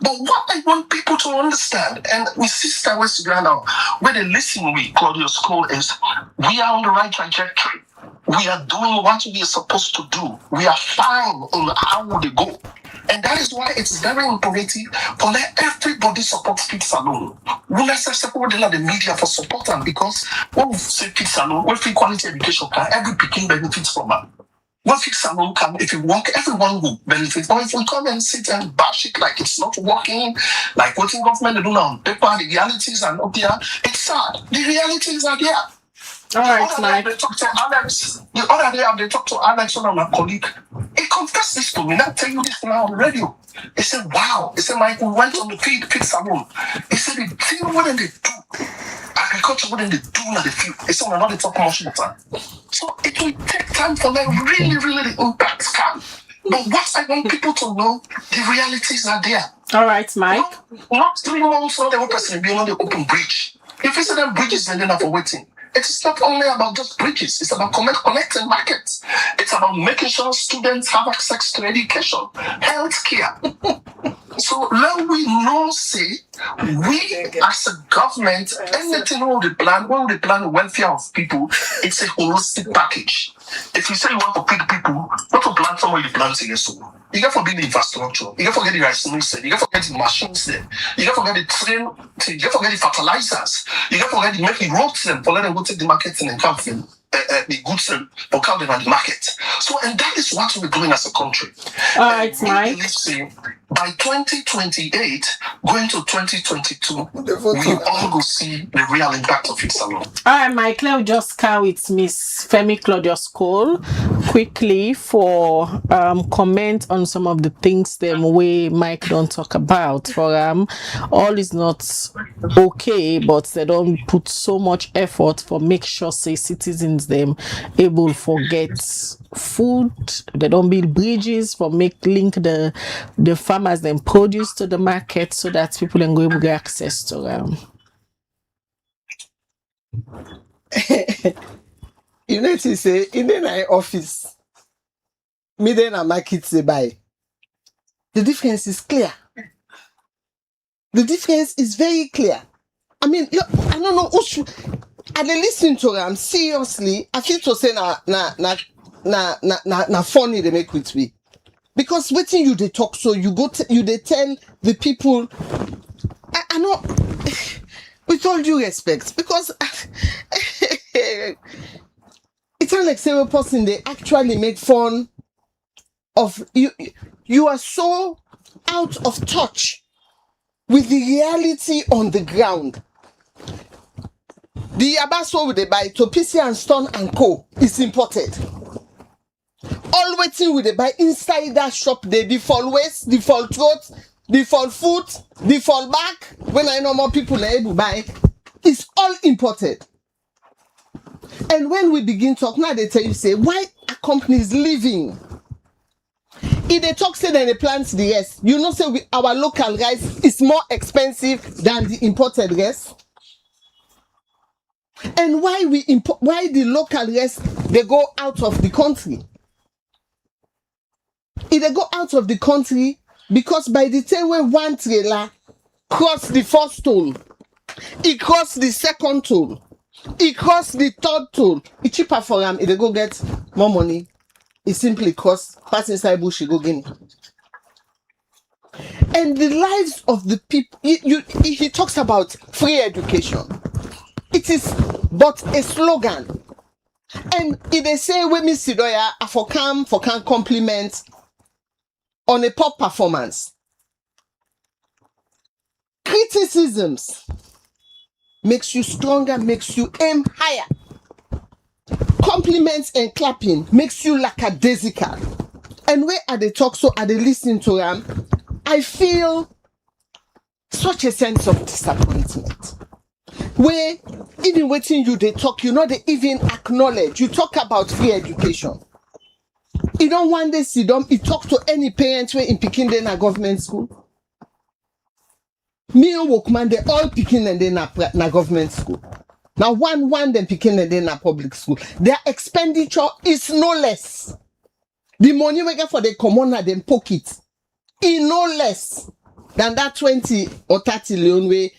But what I want people to understand, and we see West Uganda now, where they listen with Claudius Cole is, we are on the right trajectory. We are doing what we are supposed to do. We are fine on how they go. And that is why it's very imperative to let everybody support Fit Salon. We let's support the media for support them, because when we say Fit Salon, when free quality education can every picking benefits from it. When Fit Salon can, if you work, everyone will benefit. But if we come and sit and bash it like it's not working, like what the government do now on paper, the realities are not there. It's sad. The realities are there. All right, Mike. They talked to Alex. The other day, they talked to Alex, one of my colleague. He confessed this to me. Not tell you this now on the radio. He said, "Wow." He said, "Mike, we went on the Fit Salon." He said, "The thing what did they do? Agriculture, what did they do in the field?" He said, "We're not talking much of the time." So it will take time for them really, really the impacts come. But what I want people to know, the realities are there. All right, Mike. Not 3 months, not the whole person being on the open bridge. If you see them bridges ending up for waiting, it is not only about just bridges, it's about connecting markets. It's about making sure students have access to education, healthcare. So let we know, say, we as a government, anything when we plan the welfare of people, it's a holistic package. If you say you want to pick people, not to plan somewhere you plan to so. You got to forget the infrastructure, you got to forget the rice, you got to forget the machines there, you got to forget the train, you got to forget the fertilizers, you got to forget the making roads them for let them go take the market and come from the goods for come them at the market. So, and that is what we're doing as a country. All right, Mike. By 2028, going to 2022, we all go see the real impact of it. Salon. All right, Mike, let me just start with Miss Femi Claudius Cole quickly for comment on some of the things them way Mike don't talk about. For all is not okay, but they don't put so much effort for make sure say citizens them able for get food. They don't build bridges for make link the farmers then produce to the market so that people can go able to get access to them. You know to say in the office, me then I market say buy. The difference is clear. The difference is very clear. I mean, look, I don't know who should I listen to them seriously. I feel to say na funny they make with me. Because waiting you they talk so you go you they tell the people I know with all due respect because it's not like several person they actually make fun of you. You are so out of touch with the reality on the ground. The abaso they buy to PC and Stone and Co is imported. All waiting with they buy inside that shop they default waist, default throat, default foot, default back. When I know more people are able to buy, it's all imported. And when we begin talk now, they tell you say why a company is leaving. If they talk say then they plant the rest, you know say our local rice is more expensive than the imported rice. And why why the local rice they go out of the country? If they go out of the country because by the time when one trailer cross the first toll, it cross the second toll, it cross the third toll, it's cheaper for them if they go get more money. It simply costs pass inside bush you go gain. And the lives of the people he talks about free education. It is but a slogan. And if they say we Miss Sidoya for can compliment on a pop performance. Criticisms makes you stronger, makes you aim higher. Compliments and clapping makes you like a daisical. And where are they talk so are they listening to them? I feel such a sense of disappointment. Where even waiting you they talk, you know they even acknowledge. You talk about free education. You don't want to see them. You talk to any parents where in picking them a government school. Me and workman they all picking and then na government school. Now one them picking and then na public school. Their expenditure is no less. The money we get for the common at them pocket is no less than that 20 or 30 million way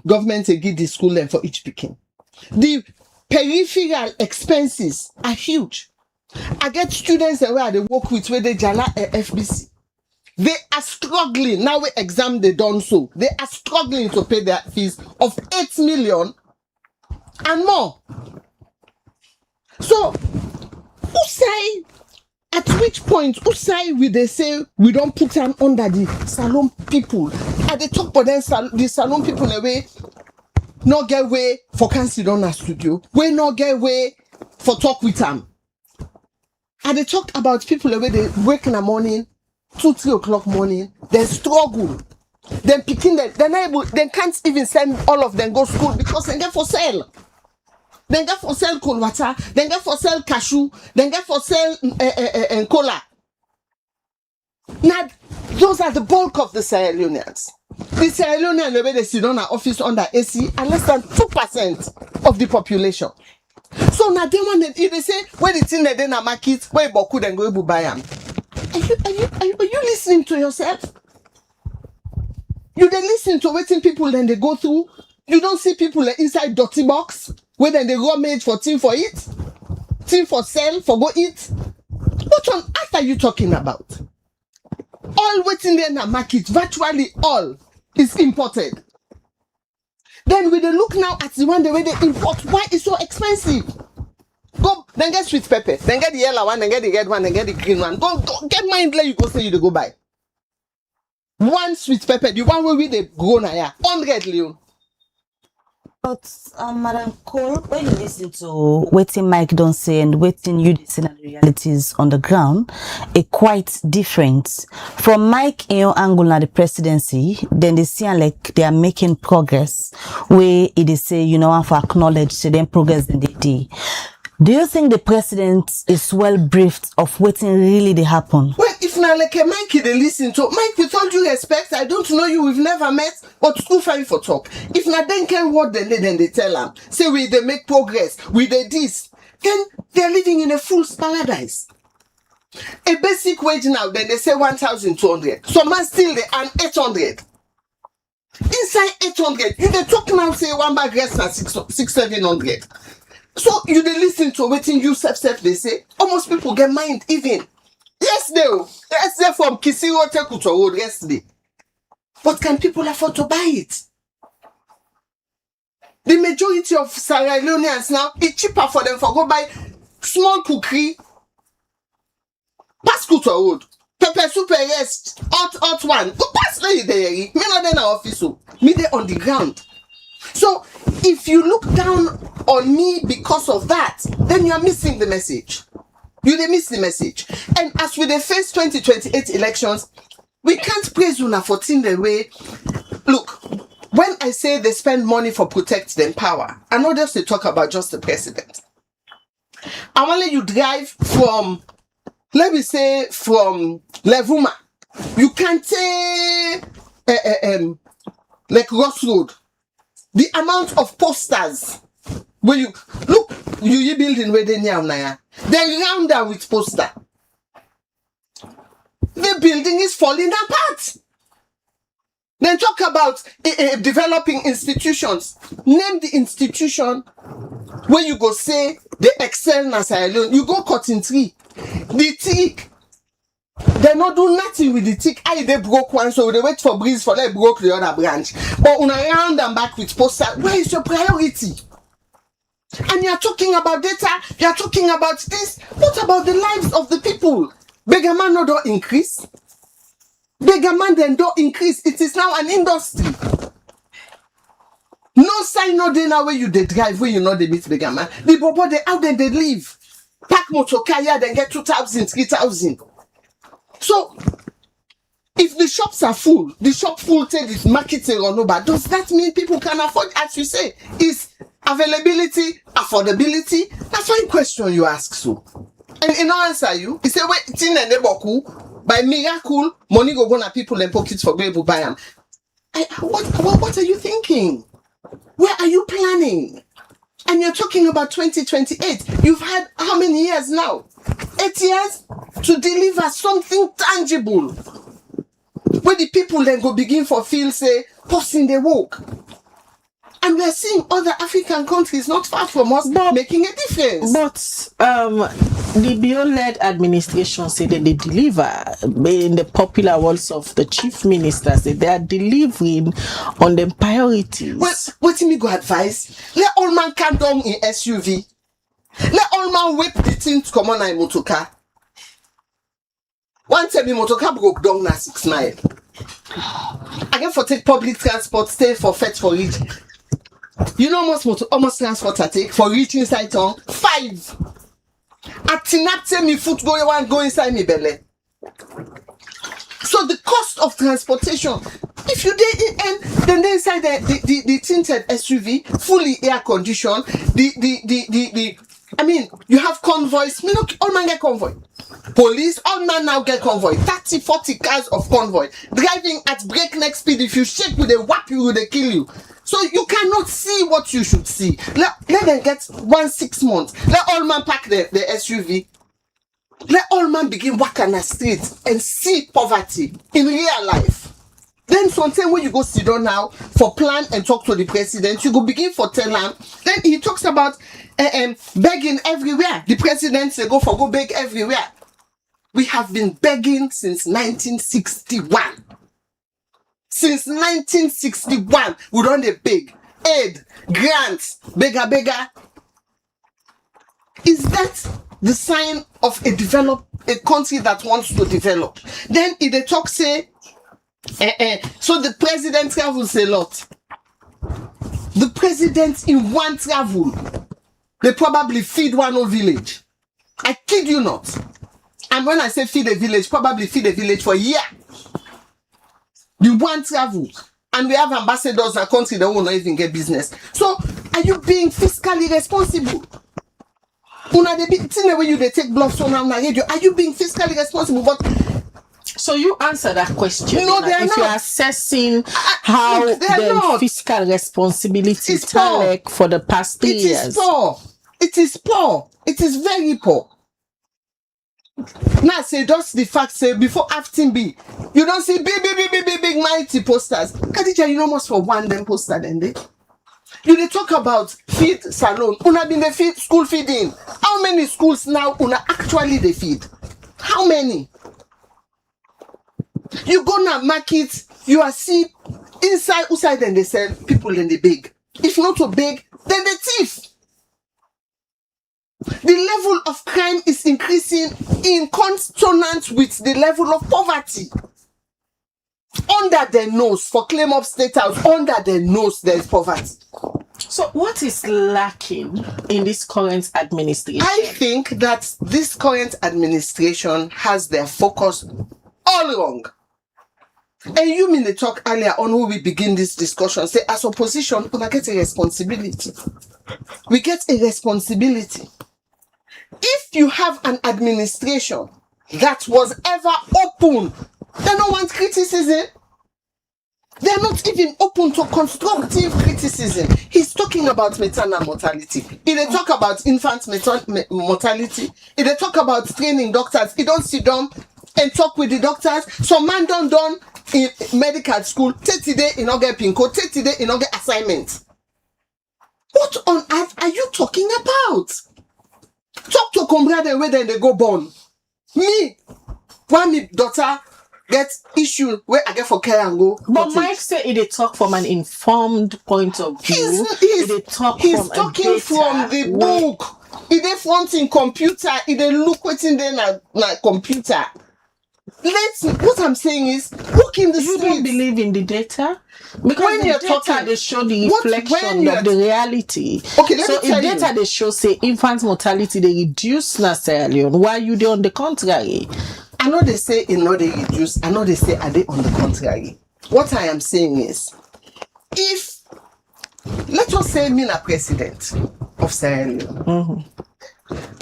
government they give the school them for each picking. The peripheral expenses are huge. I get students where they work with where they jala FBC. They are struggling. Now we exam they done so. They are struggling to pay their fees of 8 million and more. So, who say, at which point, who say will they say we don't put them under the salon people? At the top of them, the salon people in a way, not get way for cancel on a studio. We not get way for talk with them. And they talk about people the way they wake in the morning, 2-3 o'clock morning, they struggle. Then picking them, they're not able, they can't even send all of them go school because they get for sale. They get for sale cold water, they get for sale cashew, they get for sale cola. Now, those are the bulk of the Sierra Leoneans. The Sierra Leoneans, the way they sit on an office under AC, are less than 2% of the population. So now they want if they say when it's in the dinner market, where Boku then go buy them. Are you listening to yourself? You then listen to waiting people then they go through. You don't see people inside dirty box where then they go made for team for it, team for sell for go eat. What on earth are you talking about? All waiting there in the market, virtually all is imported. Then we look now at the one the way they import. Why is so expensive? Go then get sweet pepper, then get the yellow one, then get the red one, then get the green one. Go get mine there. You go say you to go buy one sweet pepper, the one where we they grow now, yeah, 100 Leon. But Madam Cole, when you listen to waiting Mike don't say and waiting you listen at the realities on the ground, it quite different. From Mike in your angle at the presidency, then they seem like they are making progress. Where it is say, you know, for acknowledge so then progress in the day. Do you think the president is well briefed of waiting really they happen? Well, if now like a Mike they listen to Mike with all due respect, I don't know you, we've never met, but school fine for talk. If now then can what then they tell them, say we they make progress, we they this, then they're living in a fool's paradise. A basic wage now, then they say 1,200. So man still they earn 800. Inside 800, you they talk now say one bag rest na 600-700. So you they listen to waiting you self they say almost people get mind even. Yesterday from Kisiro Tekuto Road yesterday. But can people afford to buy it? The majority of Sierra Leoneans now, it's cheaper for them for go buy small cookery, pass Kuto Road, pepper soup rest, hot one. Go pass there, me not there in our office, me there on the ground. So if you look down on me because of that, then you are missing the message. You they miss the message. And as we face 2028 elections, we can't praise Una for things the way. Look, when I say they spend money for protect them power, I know just they talk about just the president. I want you drive from, let me say, from Levuma. You can't say like Ross Road. The amount of posters when you look, you building where they now now, then round down with poster. The building is falling apart. Then talk about developing institutions. Name the institution where you go say they excel na Sierra Leone. You go cutting tree. The tick, they not do nothing with the tick. They broke one, so they wait for breeze for they broke the other branch. But when I round them back with poster, where is your priority? And you're talking about data, you're talking about this. What about the lives of the people? Beggar man no don't increase. Beggar man then don't increase. It is now an industry. No sign no day now where you they drive, where you know they meet beggar man. The bobo they out there they live. Pack motor car then get 2,000, 3,000. So if the shops are full, the shop full take this marketing or no, but does that mean people can afford, as you say, is availability, affordability? That's one question you ask so. And in answer you, he say wait, tin and boku by miracle, money go na people in pockets for people buy them. What are you thinking? Where are you planning? And you're talking about 2028. You've had how many years now? 8 years to deliver something tangible. Where the people then go begin for feel say, posting the work. And we're seeing other African countries not far from us making a difference. But the Bio-led administration say that they deliver. In the popular words of the chief minister, say they are delivering on the priorities. What me go advise? Let all man come down in SUV. Let all man whip the thing to come on a motorcar. One time the motorcar broke down na 6 mile. Again for take public transport, stay for fetch for reach. You know almost transport I take for reaching inside town 5. At tinapte me foot go inside me belly. So the cost of transportation, if you did and then they inside the tinted SUV, fully air conditioned, I mean, you have convoys. Me no, all man get convoy. Police, all man now get convoy. 30, 40 cars of convoy. Driving at breakneck speed. If you shake with a whap you, they kill you. So you cannot see what you should see. Let them get 6 months. Let all man pack the SUV. Let all man begin walk on the streets and see poverty in real life. Then sometimes when you go sit down now for plan and talk to the president, you go begin for tell him. Then he talks about begging everywhere. The president say go beg everywhere. We have been begging since 1961. Since 1961, we don't dey beg. Aid, grants, beggar. Is that the sign of a country that wants to develop? Then if they talk say, so the president travels a lot. The president in one travel, they probably feed one whole village. I kid you not. And when I say feed a village, probably feed a village for a year. The one travel. And we have ambassadors in a country that will not even get business. So, are you being fiscally responsible? They take blocks on the radio. Are you being fiscally responsible? But so you answer that question. No, they are if not. You're assessing how the fiscal responsibility is for the past 3 years. It is poor. It is poor. It is very poor. Now say just the fact say before after B, you don't see big mighty posters. Kadija, you know most for one them poster then they. You they talk about feed salon. Una been the feed school feeding. How many schools now una actually they feed? How many? You go na market, you are see outside then they sell people then they beg. If not to beg, then they thief. The level of crime is increasing in consonance with the level of poverty. Under their nose, for claim of state house, under their nose there is poverty. So what is lacking in this current administration? I think that this current administration has their focus all wrong. And you mean they talk earlier on when we begin this discussion, say as opposition, we get a responsibility. We get a responsibility. If you have an administration that was ever open, they don't want criticism. They're not even open to constructive criticism. He's talking about maternal mortality. If they talk about infant mortality, if they talk about training doctors, he don't sit down and talk with the doctors. Some man done in medical school, 30 days in get pin code, 30 days in get assignment. What on earth are you talking about? Talk to comrade where then they go born. Me, when my daughter gets issue where I get for care and go. But Mike said they talk from an informed point of view. He's talking from the book. If they front in computer, if they look what's in there na computer. What I'm saying is, look in the streets. You don't believe in the data? Because when the data, they show the reflection of the reality. Okay, so if data they show, say, infant mortality, they reduce na Sierra Leone, why you they on the contrary? I know they say they reduce, I know they say are they on the contrary. What I am saying is, if, let us say me a president of Sierra Leone,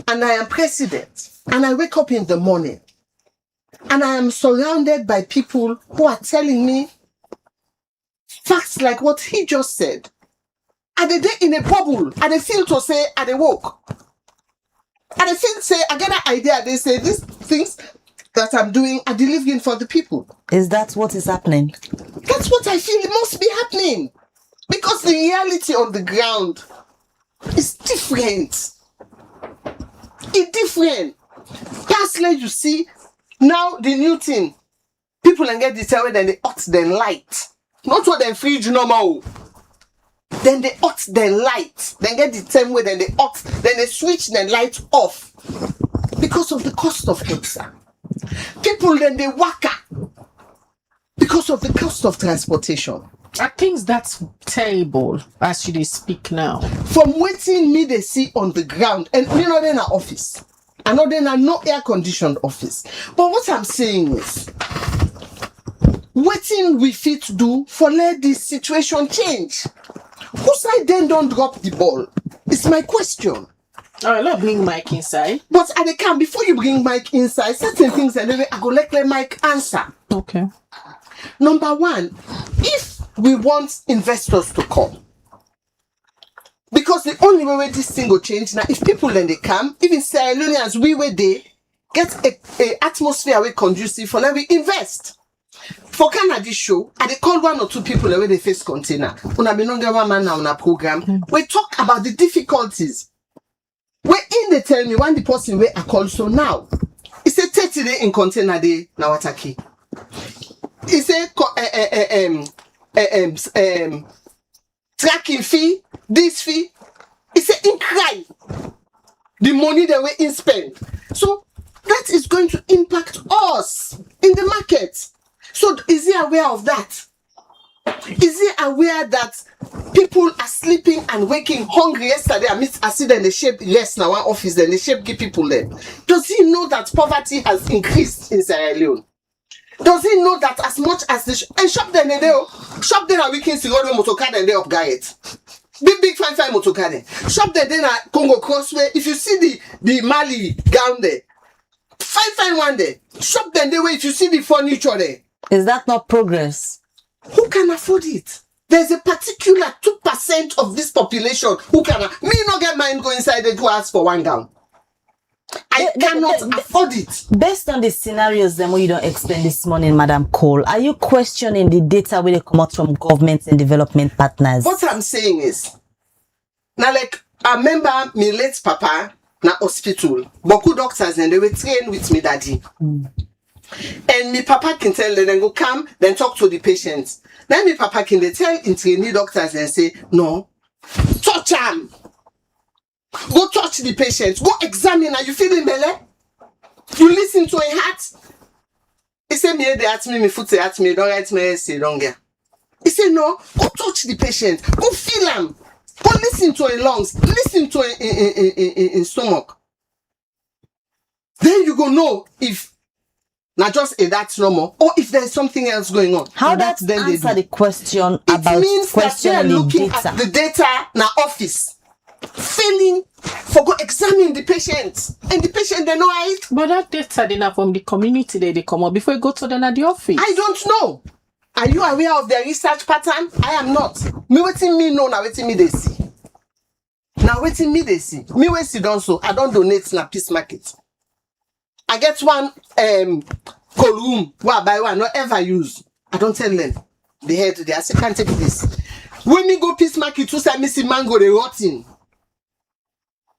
and I am president, and I wake up in the morning, and I am surrounded by people who are telling me facts like what he just said. Are they in a bubble? Are they feel to say, are they woke? Are they feel say, I get an idea, they say these things that I'm doing are delivering for the people. Is that what is happening? That's what I feel it must be happening. Because the reality on the ground is different. It's different. Personally, you see, now the new thing, people can get the time when they hot then light. Not what they fridge normal. Then they hot then light. Then get the time where then they hot, then they switch then light off. Because of the cost of hexa. People then they waka. Because of the cost of transportation. I think that's terrible as you speak now. From waiting me they see on the ground, and you know they're in an office. I know they're no air conditioned office. But what I'm saying is, waiting we fit do for let this situation change. Who side then don't drop the ball? It's my question. Alright, let's bring Mike inside. But at the camp, before you bring Mike inside, certain things anyway, I go let Mike answer. Okay. Number one, if we want investors to come, because the only way this thing will change now, if people then they come, even Sierra Leoneans, we were there, get a atmosphere we conducive for let we invest. For Canada show, I they call one or two people where they face container. Una be no one man now on a program. We talk about the difficulties. Where in they tell me one the person where I call so now. It's a 30 day in container day now ataki. It's a tracking fee, this fee. It's a in cry. The money that we spend. So that is going to impact us in the market. So is he aware of that? Is he aware that people are sleeping and waking hungry? Yesterday, I see them in the shape, yes, now one office, then the shape give people there. Does he know that poverty has increased in Sierra Leone? Does he know that as much as the and shop then they do, shop then a weekend cigar motorcar then they up Guyet. Big fine motorcar then. Shop then a Congo Crossway. If you see the Mali gown there, fine one there. Shop then the way if you see the furniture there. Is that not progress? Who can afford it? There's a particular 2% of this population who can. Me not get mine go inside the 2 hours for one gown. I cannot afford it. Based on the scenarios then you don't explain this morning, Madam Cole, are you questioning the data where they come out from governments and development partners? What I'm saying is, now like I remember me late papa na hospital. Boku doctors and they were trained with me daddy. And me papa can tell them, then go come, then talk to the patients. Then me papa can they tell in trainee doctors and say, no, touch him. Go touch the patient. Go examine. Are you feeling belly? You listen to a heart. He said, me, they ask me foot, they ask me, don't write me, say, don't get. He said, no, go touch the patient. Go feel him. Go listen to a lungs. Listen to a stomach. Then you go know if not just a that's normal, or if there's something else going on. How does that answer the question it about means that they are looking data? at the data na office, failing for go examine the patient, and the patient they know it. But that data they not from the community they come up before you go to them at the office. I don't know. Are you aware of their research pattern? I am not. Me waiting me know, now waiting me they see. Now waiting me they see. Me wait see don't so. I don't donate na peace market. I get one column where I buy one, not ever use. I don't tell them. The head they say can't take this. When me go peace market, who say me see mango they rotting.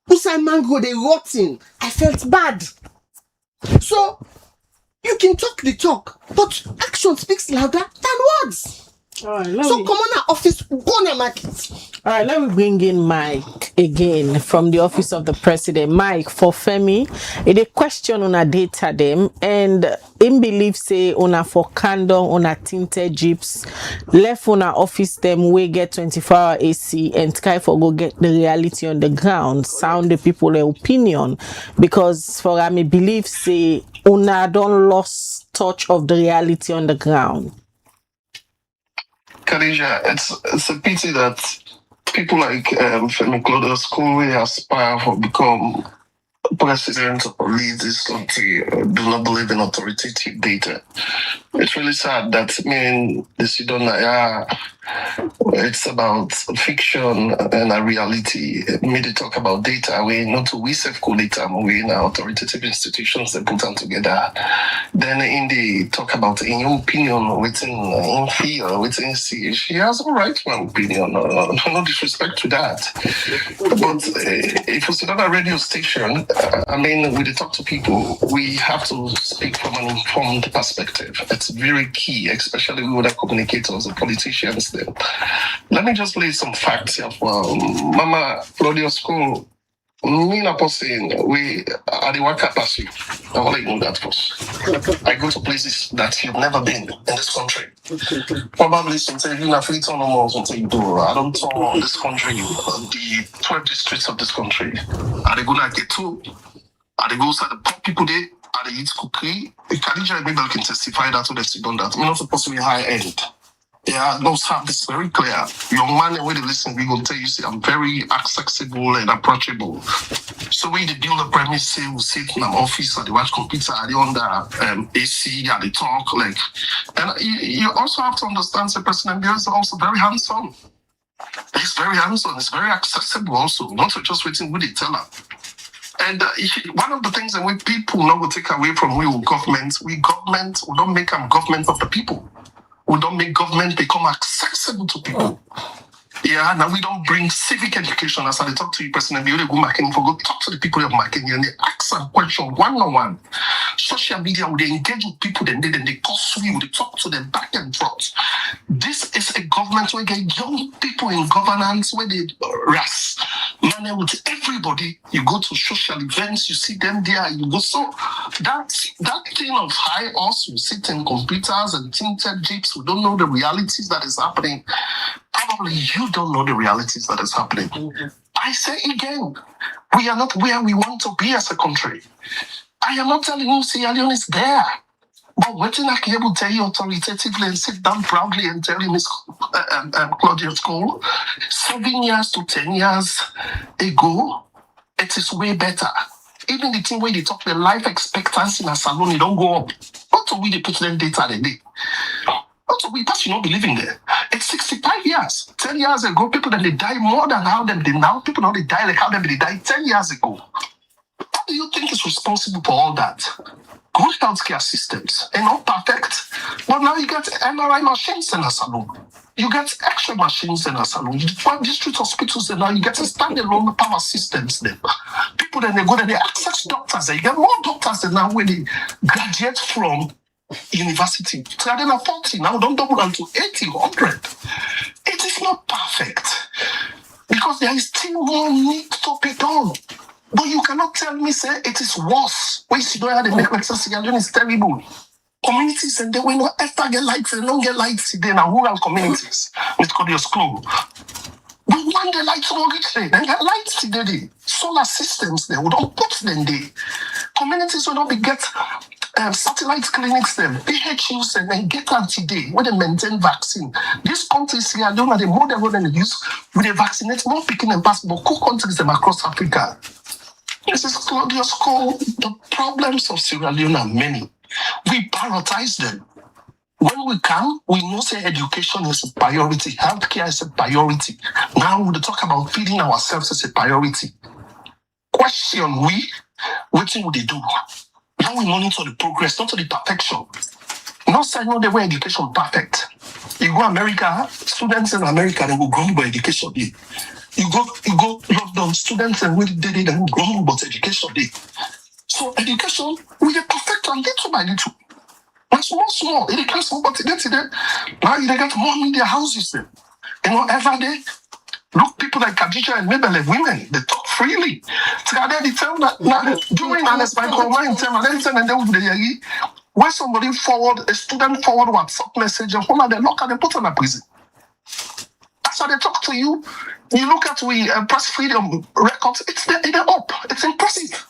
Who say mango they rotting? I felt bad. So you can talk the talk, but action speaks louder than words. Alright, so come on our office, go on the market. Alright, let me bring in Mike again from the office of the president. Mike, for Femi, a question on a data them and in believe say on a for candle on a tinted jeeps left on our office them we get 24-hour AC and sky for go get the reality on the ground, sound the people their opinion, because for I may believe say una don't lost touch of the reality on the ground. Khadija, it's a pity that people like Femi Clodo's who really aspire to become president or lead this country do not believe in authoritative data. It's really sad that the Sidon It's about fiction and a reality. Me they talk about data. We not to we self collect we in authoritative institutions they put them together. Then in the talk about in your opinion, within in fear, within see. She has a right to an opinion. No disrespect to that. But if it's another radio station, I mean, when they talk to people, we have to speak from an informed perspective. It's very key, especially with the communicators, the politicians. Then, let me just lay some facts here for Mama Claudia's school. Me na person, we are the worker person. I want to know that first. I go to places that you've never been in this country. Probably since you have free turn on something you do. I don't know this country, the 12 districts of this country. Are they gonna get to? Are they go to the poor people there? Are they eat cookie? Khadija maybe can testify that to they've done that. We're not supposed to be high end. Yeah, those have this very clear. Young man, when they listen, we will tell you, say, I'm very accessible and approachable. So when they build a premise, say, we sit in an office or they watch computer, are they under AC, are they talk, like. And you also have to understand the person is also very hands-on. He's very hands-on, it's very accessible also, not just waiting with the teller. And one of the things that we people now will take away from we government, we don't make a government of the people. We don't make government become accessible to people. Yeah, now we don't bring civic education. As I talk to you, President, you go marketing for go talk to the people of marketing and they ask a question one-on-one. Social media, they engage with people, then they pursue, they talk to them back and forth. This is a government where they get young people in governance, where they manage with everybody. You go to social events, you see them there, you go. So that thing of high us, you sit in computers and tinted jeeps, we don't know the realities that is happening. Probably you don't know the realities that is happening. Mm-hmm. I say again, we are not where we want to be as a country. I am not telling you Sierra Leone is there. But what I can able to tell you authoritatively and sit down proudly and tell you, Miss Claudia School, 7 years to 10 years ago, it is way better. Even the thing where they talk the life expectancy in a salon, it don't go up. Not to we they put them data a day. Also, we pass, you not be living there. It's 65 years. 10 years ago, people then they die more than how them they now. People now they die like how them they died 10 years ago. What do you think is responsible for all that? Good healthcare systems and not perfect. But now you get MRI machines in a salon. You get X-ray machines in a salon. For district hospitals, and now you get a standalone power systems there. People then they go and they access doctors. You get more doctors than now when they graduate from university. So they're not 40 now, don't double down to 80, 100. It is not perfect because there is still more need to be done. But you cannot tell me, say, it is worse. When you don't have the make Sierra is terrible. Communities and they will not ever get lights, they don't get lights today in rural communities. It's called your school. But one day lights will reach there. They get lights today. Solar systems there, we don't put them there. Communities will not be get satellite clinics them, PHUs and then get them today where they maintain vaccine. These countries here, I don't know the model where they use, where they vaccinate more picking and pass, but cool countries them across Africa. This is Claudia's call. The problems of Sierra Leone are many. We prioritize them. When we come, we know say education is a priority, healthcare is a priority. Now we talk about feeding ourselves as a priority. Question what would they do? Now we monitor the progress, not to the perfection. Not saying no the way education perfect. You go America, students in America they will grumble about education day. You go London, students and they will grumble about education day. So education we are perfect on little by little. And small, it can somebody get it there. Now they get more media houses there. You know, every day. Look, people like Khadija and Mabel, women, they talk freely. Together, they tell that now during an and then when somebody forward, a student forward WhatsApp message, and one of them look at them put on a prison. That's how they talk to you. You look at press freedom records, it's up. It's impressive.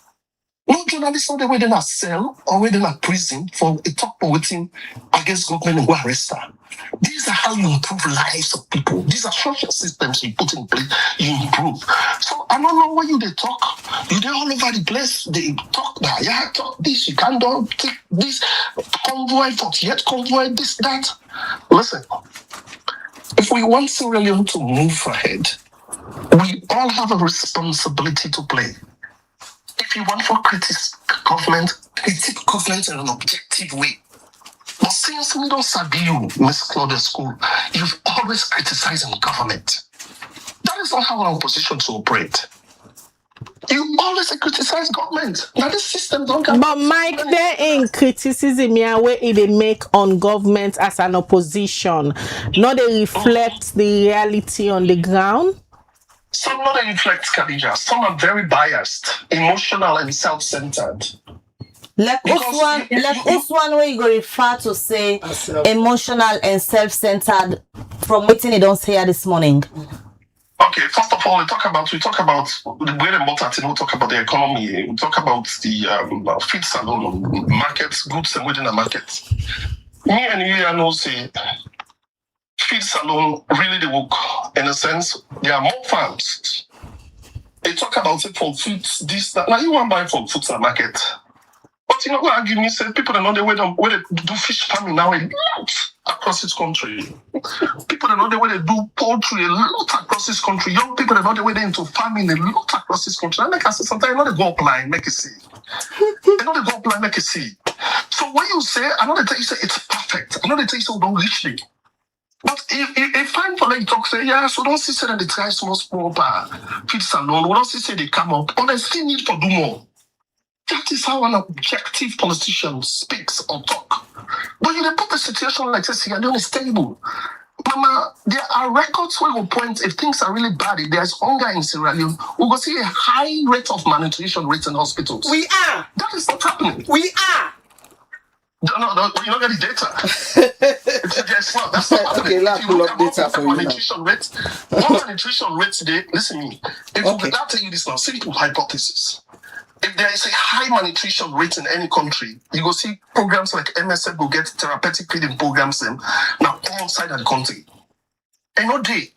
No journalists know the way they're not cell or where they're not prison for a talk waiting against government and go arrest them. These are how you improve lives of people. These are social systems you put in place, you improve. So I don't know where they talk. They're all over the place. They talk that, yeah, talk this, you can't do take this convoy, 48 convoy, this, that. Listen, If we want Sierra Leone to move ahead, we all have a responsibility to play. If you want to critique government in an objective way. But since we don't sabi you, Miss Claudia School, you've always criticized government. That is not how our opposition to operate. You always criticize government. Now this system don't get. But Mike, there in criticism here where they make on government as an opposition, not they reflect the reality on the ground. Some not reflect, Khadija. Some are very biased, emotional, and self-centered. This one where you go refer to say emotional and self-centered from what you don't say this morning. Okay, first of all, we talk about the bread and butter thing. We talk about the economy. We talk about the feed salon markets, goods and within the market. Me and you know say feed salon really they work in a sense. There are more farms. They talk about it for foods, this, that. Now you want to buy from foods and market. But you know what argument say people are not the way they do fish farming now a lot across this country. People are not the way they do poultry a lot across this country. Young people are not the way they into farming a lot across this country. And like I said, sometimes you know they go apply, make it see. They know they go apply, make it see. So when you say, I know they tell you say it's perfect. I know they tell you say don't reach me. But if fine for like talk say, yeah, so don't see that they try small feed salon, we don't see they come up, but they still need to do more. That is how an objective politician speaks or talk. But you put the situation like this, Sierra Leone is stable. Mama, there are records where we point if things are really bad, if there's hunger in Sierra Leone, we will see a high rate of malnutrition rates in hospitals. We are. That is not happening. We are. No, you don't get the data. That's not okay, let's pull up data for you now. Malnutrition rate today, listen to me. I'll tell you this now, simple hypothesis. If there is a high malnutrition rate in any country, you will see programs like MSF will get therapeutic feeding programs now outside of the country. And no day.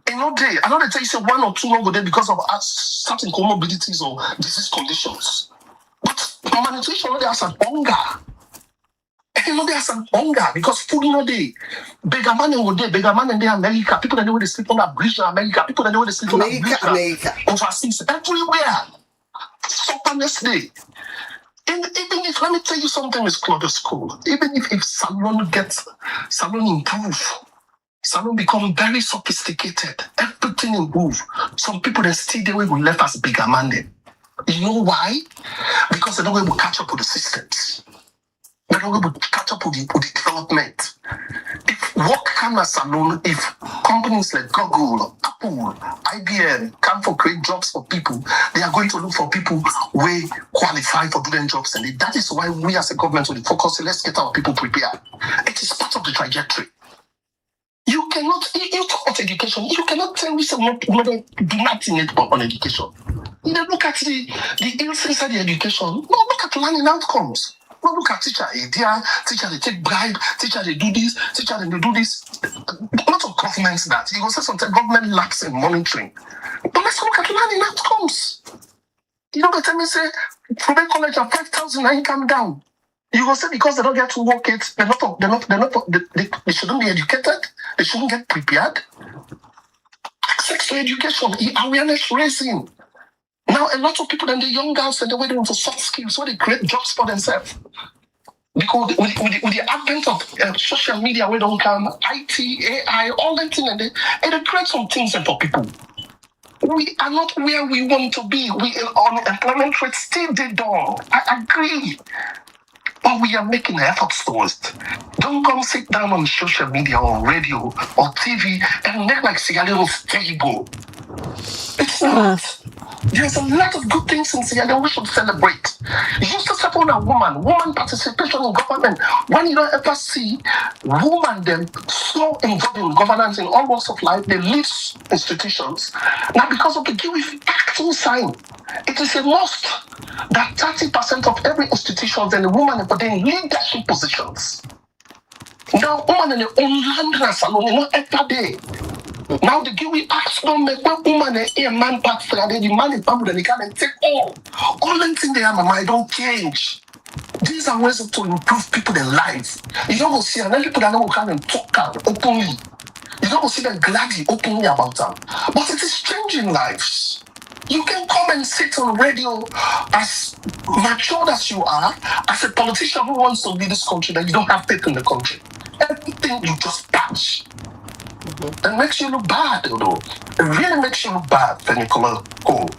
I know they tell you say 1 or 2 longer day because of certain comorbidities or disease conditions. But malnutrition only has an hunger. And no, there's an hunger because food no day. Beggar man in America. People that know where they sleep on a bridge in America. People that know where they sleep on a bridge overseas. Everywhere. So honestly, and even if, let me tell you something, Miss Claudia School, even if salon improve, salon become very sophisticated, everything improve. Some people they still the way we left as bigger man then. You know why? Because they don't want to catch up with the systems. They don't want to catch up with the development. If work can as salon, if companies like Google, Apple, IBM come for create jobs for people, they are going to look for people who qualify for doing jobs. And that is why we as a government will focus, let's get our people prepared. It is part of the trajectory. You cannot, you talk about education, you cannot tell me someone do nothing on education. You don't look at the ills inside the education. No, look at learning outcomes. No, look at teacher idea, teacher they take bribe, teacher they do this, teacher they do this. A lot of governments that. You will say sometimes government lacks in monitoring. But let's look at learning outcomes. You know, the time you say, private college are 5,000 and come down. You will say because they don't get to work it, they shouldn't be educated, they shouldn't get prepared. Access to education, awareness raising. Now, a lot of people and the young girls and the way they want to soft skills, so they create jobs for themselves. Because with the advent of social media, we don't come IT, AI, all that thing, and they create some things for people. We are not where we want to be. Unemployment rate still dead down. I agree. But we are making efforts towards it. Don't come sit down on social media or radio or TV and make like Sierra Leone stable. It's not. There's a lot of good things in Sierra Leone we should celebrate. You used to support a woman participation in government. When you don't ever see women them so involved in governance in all walks of life, they lead institutions. Now because of the GIWIF acting sign, it is a must that 30% of every institution and the woman in leadership positions. Now women in the own land salon, not every day. Now the GIWIF acts don't make one woman a man back for the man in public and they can take all the things they have mama don't change. These are ways to improve people in life. You don't go see another people that don't come and talk out openly. You don't see them gladly, openly about them. But it is changing lives. You can come and sit on radio as matured as you are, as a politician who wants to lead this country, that you don't have faith in the country. Everything you just bash. It makes you look bad, though. It really makes you look bad, Fenicola Cole.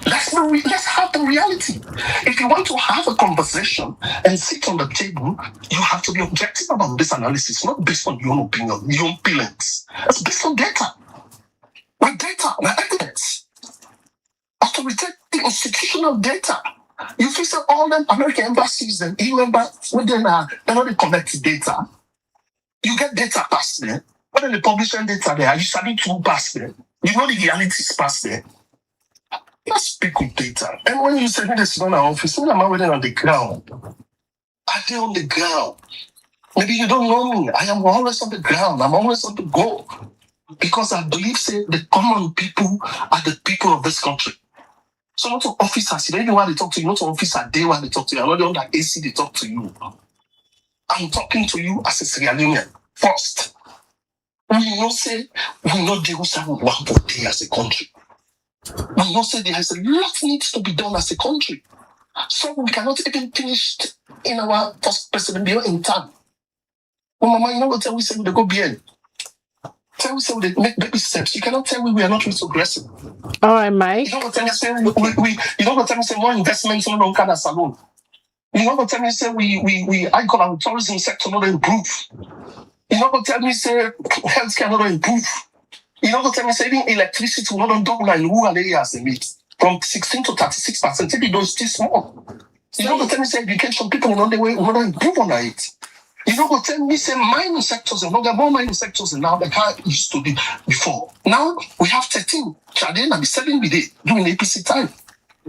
Let's have the reality. If you want to have a conversation and sit on the table, you have to be objective about this analysis, not based on your own opinion, your own feelings. It's based on data. My evidence. Authoritative institutional data. You feel say all them American embassies and EU embassies, they're not they collect data. You get data past there. When they publish data there, you study to pass there. You know the realities past there. Let's speak with data. And when you say this is not our office, when I'm waiting on the ground, are they on the ground? Maybe you don't know me. I am always on the ground. I'm always on the go. Because I believe say the common people are the people of this country. So not to officers, you don't know why they talk to you, not to officers they when they talk to you. I'm not the one that AC they talk to you. I'm talking to you as a Sierra Leonean first. We know say we know they will have one day as a country. We know say there is a lot needs to be done as a country. So we cannot even finish in our first president bill in time. Well, Mama, you know what tell we say we go behind. Tell we say we make baby steps. You cannot tell we are not retrogressing. All right, Mike. You know what tell me say you know what tell me say more investments on don't kind of salon. You know what tell me say I call our tourism sector not improve. You know what tell me say healthcare not improve. You know what tell me say even electricity will not double in rural areas they meet from 16 to 36%. Maybe those still small. You know what tell me say education people in the way will not improve on it. You know what tell me say mining sectors and there are more mining sectors now than how it used to be before. Now we have 13. Chadena and be 7 be doing APC time.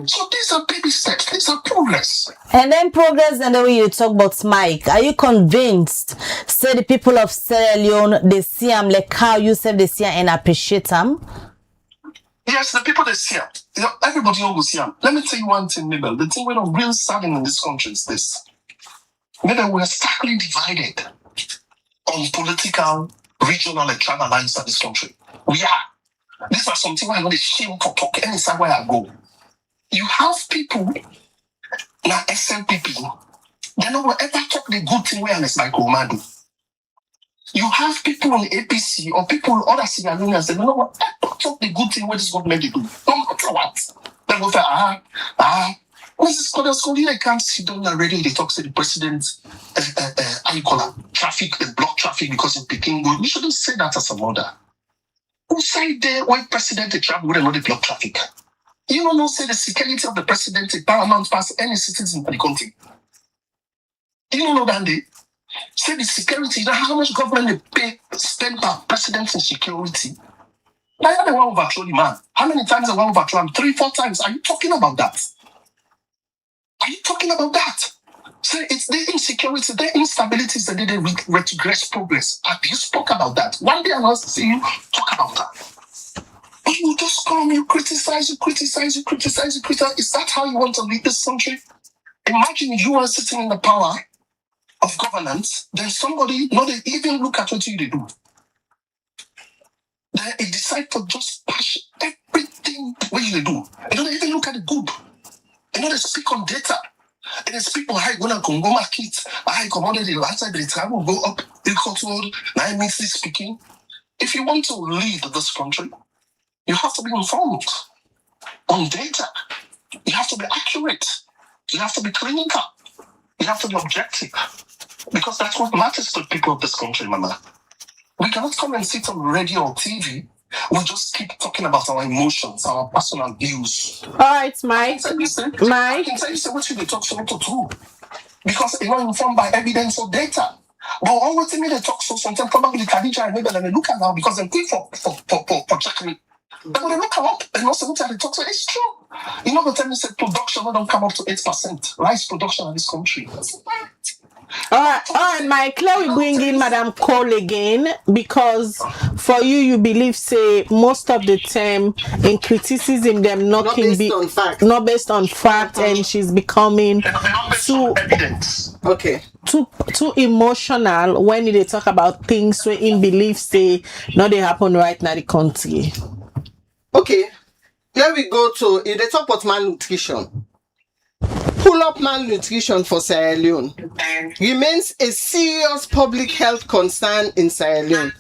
So these are baby steps, these are progress. And then progress and the way you talk about Mike, are you convinced say the people of Sierra Leone they see them like how you say they see and appreciate them? Yes, the people they see them. You know, everybody will see them. Let me tell you one thing, Mabel. The thing we're not real saddening in this country is this. Maybe we're starkly divided on political, regional, and tribal lines in this country. We are. These are something where I'm not ashamed for talk anytime where I go. You have people, now SLPP, they don't ever talk the good thing where it's like Romado. You have people on the APC or people on other Sierra Leoneans, they don't ever talk the good thing where this government they do. No matter what. They go say, Mrs. Kodascoli, they can't sit down already. They talk to the president, how you call it, traffic, they block traffic because it's picking good. You shouldn't say that as a mother. Who say there when president they travel, they not block traffic? You don't know, say the security of the president is paramount past any citizen in the country. You don't know that they say the security, you know how much government they spend per president in security. Now they want to overthrow the man. How many times they want to overthrow him? 3-4 times. Are you talking about that? Are you talking about that? So it's the insecurity, the instabilities that they retrogress progress. Have you spoke about that? One day I will see you talk about that. But you just come, you criticize. Is that how you want to lead this country? Imagine you are sitting in the power of governance, then somebody not even look at what you do. Then they decide to just pass everything what you do. They don't even look at the good. They don't speak on data. And they speak on how you go Congo market, how you commodity the last time the time will go up, the control, now means speaking. If you want to lead this country, you have to be informed on data. You have to be accurate. You have to be clinical. You have to be objective. Because that's what matters to people of this country, Mama. We cannot come and sit on radio or TV. We'll just keep talking about our emotions, our personal views. All right, Mike. I can tell you what you talk so to true. Because you're not informed by evidence or data. But always me they talk so sometimes probably Khadija and maybe they look at now because they're quick for checking me. But when they look up and also look at the talk, so it's true. You know, the time you said production don't come up to 8%. Rice production in this country. All right, Mike, let me bring in Madam Cole again, because for you believe, say, most of the time in criticism, them not based on fact, and she's becoming too evidence. Okay. too emotional when they talk about things where in belief say not they happen right now in the country. Okay. Here we go to they talk about malnutrition. Pull up malnutrition for Sierra Leone remains a serious public health concern in Sierra Leone.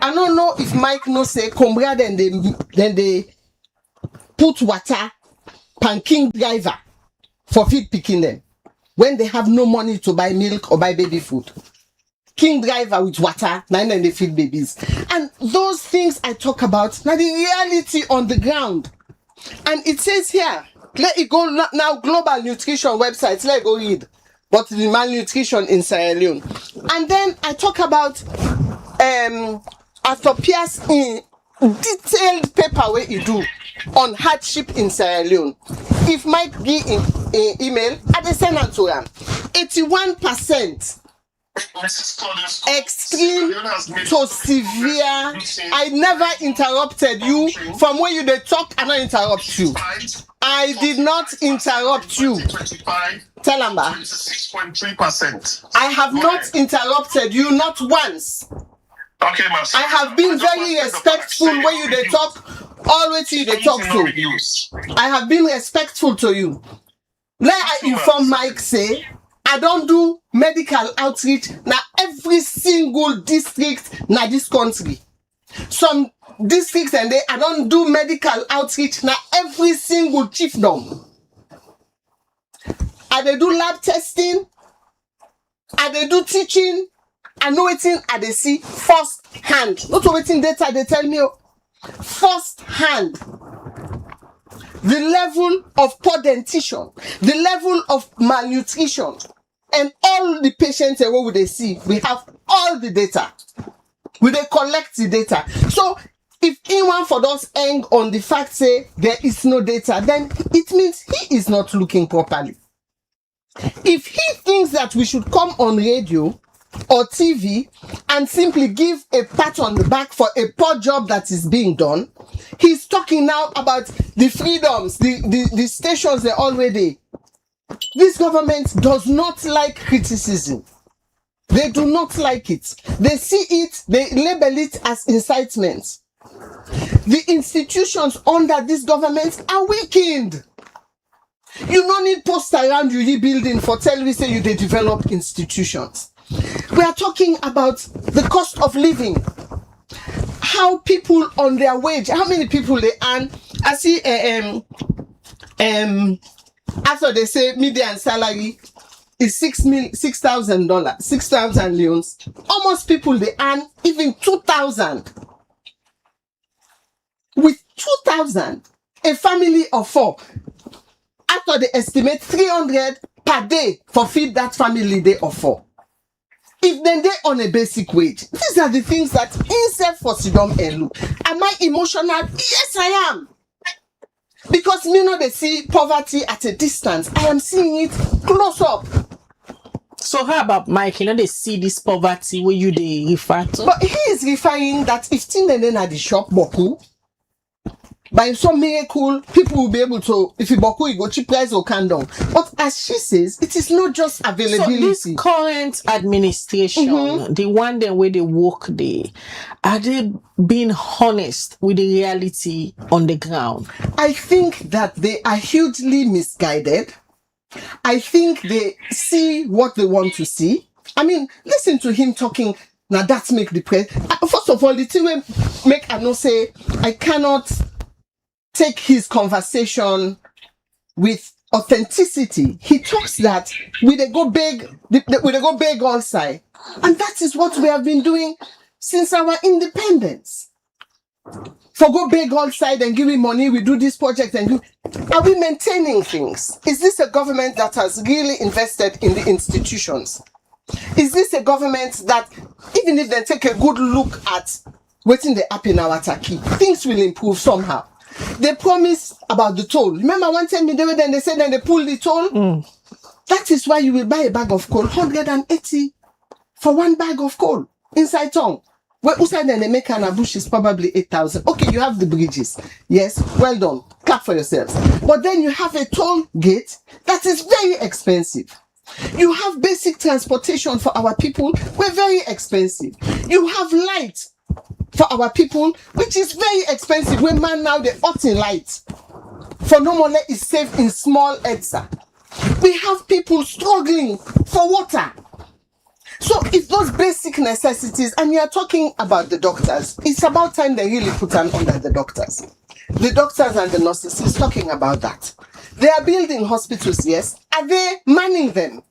I don't know if Mike knows say Cumbria then they put water pan king driver for feed picking them when they have no money to buy milk or buy baby food. King driver with water, then they feed babies. And those things I talk about, now the reality on the ground. And it says here, let it go now, global nutrition websites, let it go read what the malnutrition in Sierra Leone. And then I talk about after Pierce in detailed paper where you do on hardship in Sierra Leone. If Mike be in email, I send it to him. 81% extreme to severe. I never interrupted you from when you they talk. I not interrupt you. I did not interrupt you. Tell him that. 6.3%. I have not interrupted you, not once. Okay, Master. I have been very respectful when you they talk. Always you they talk to. I have been respectful to you. Let I inform Mike say I don't do medical outreach now every single district na this country. Some districts and I don't do medical outreach now every single chiefdom. I they do lab testing, I they do teaching, I know waiting I they see first hand. Not waiting data they tell me first hand. The level of poor dentition, the level of malnutrition, and all the patients and what would they see? We have all the data. We they collect the data. So if anyone for us hang on the fact say there is no data, then it means he is not looking properly. If he thinks that we should come on radio or TV and simply give a pat on the back for a poor job that is being done, he's talking now about the freedoms, the stations they're already. This government does not like criticism. They do not like it. They see it, they label it as incitement. The institutions under this government are weakened. You don't need post around you building for tell we say you they develop institutions. We are talking about the cost of living. How people on their wage, how many people they earn. I see after they say median salary is $6,000, 6,000 leones. Almost people they earn even 2,000. With 2,000, a family of 4. After they estimate 300 per day for feed that family day of 4. If then they on a basic wage, these are the things that insert for Sidom and look. Am I emotional? Yes, I am. Because me know they see poverty at a distance. I am seeing it close up. So how about Mike? You know they see this poverty where you they refer to? But he is referring that if things then at the shop boku, by some miracle, people will be able to, if you boku, you go cheap price or can down. But as she says, it is not just availability. So this current administration, the one then where they work there, are they being honest with the reality on the ground? I think that they are hugely misguided. I think they see what they want to see. I mean, listen to him talking. Now that's make the press. First of all, the thing will make I know say I cannot take his conversation with authenticity. He talks that we they go big on side, and that is what we have been doing since our independence. For go big on side and give me money, we do this project and do. Are we maintaining things? Is this a government that has really invested in the institutions? Is this a government that, even if they take a good look at waiting the app in our Turkey, things will improve somehow? They promised about the toll. Remember one time they said then they pulled the toll? That is why you will buy a bag of coal, 180 for one bag of coal inside town. Where outside the Nemeka bush is probably 8,000. Okay, you have the bridges. Yes, well done. Clap for yourselves. But then you have a toll gate that is very expensive. You have basic transportation for our people, we're very expensive. You have light for our people, which is very expensive. When man now the hot in light for no more is safe in small EDSA. We have people struggling for water. So it's those basic necessities, and you are talking about the doctors. It's about time they really put an under the doctors. The doctors and the nurses is talking about that. They are building hospitals, yes. Are they manning them?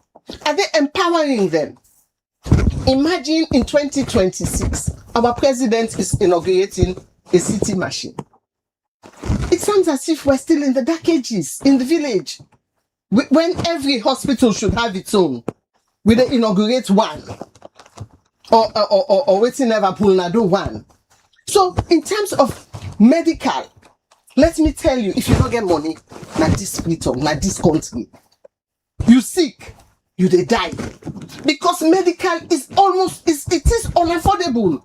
Are they empowering them? Imagine in 2026, our president is inaugurating a city machine. It sounds as if we're still in the dark ages, in the village, when every hospital should have its own. We don't inaugurate one, or waiting Liverpool now do one. So in terms of medical, let me tell you, if you don't get money, not this freedom, not this country, you sick, you they die, because medical is almost it is unaffordable.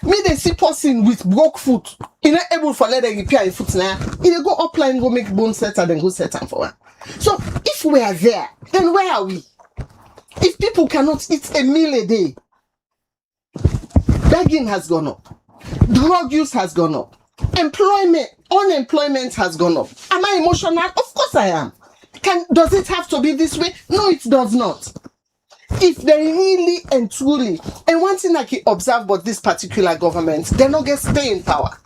Me they see person with broke foot, he not able for let them repair a foot now. He they go upline, go make bone setter, then go set them for one. So if we are there, then where are we? If people cannot eat a meal a day, begging has gone up, drug use has gone up, unemployment has gone up. Am I emotional? Of course I am. Does it have to be this way? No, it does not. If they really and truly, and one thing I can observe about this particular government, they're not going to stay in power.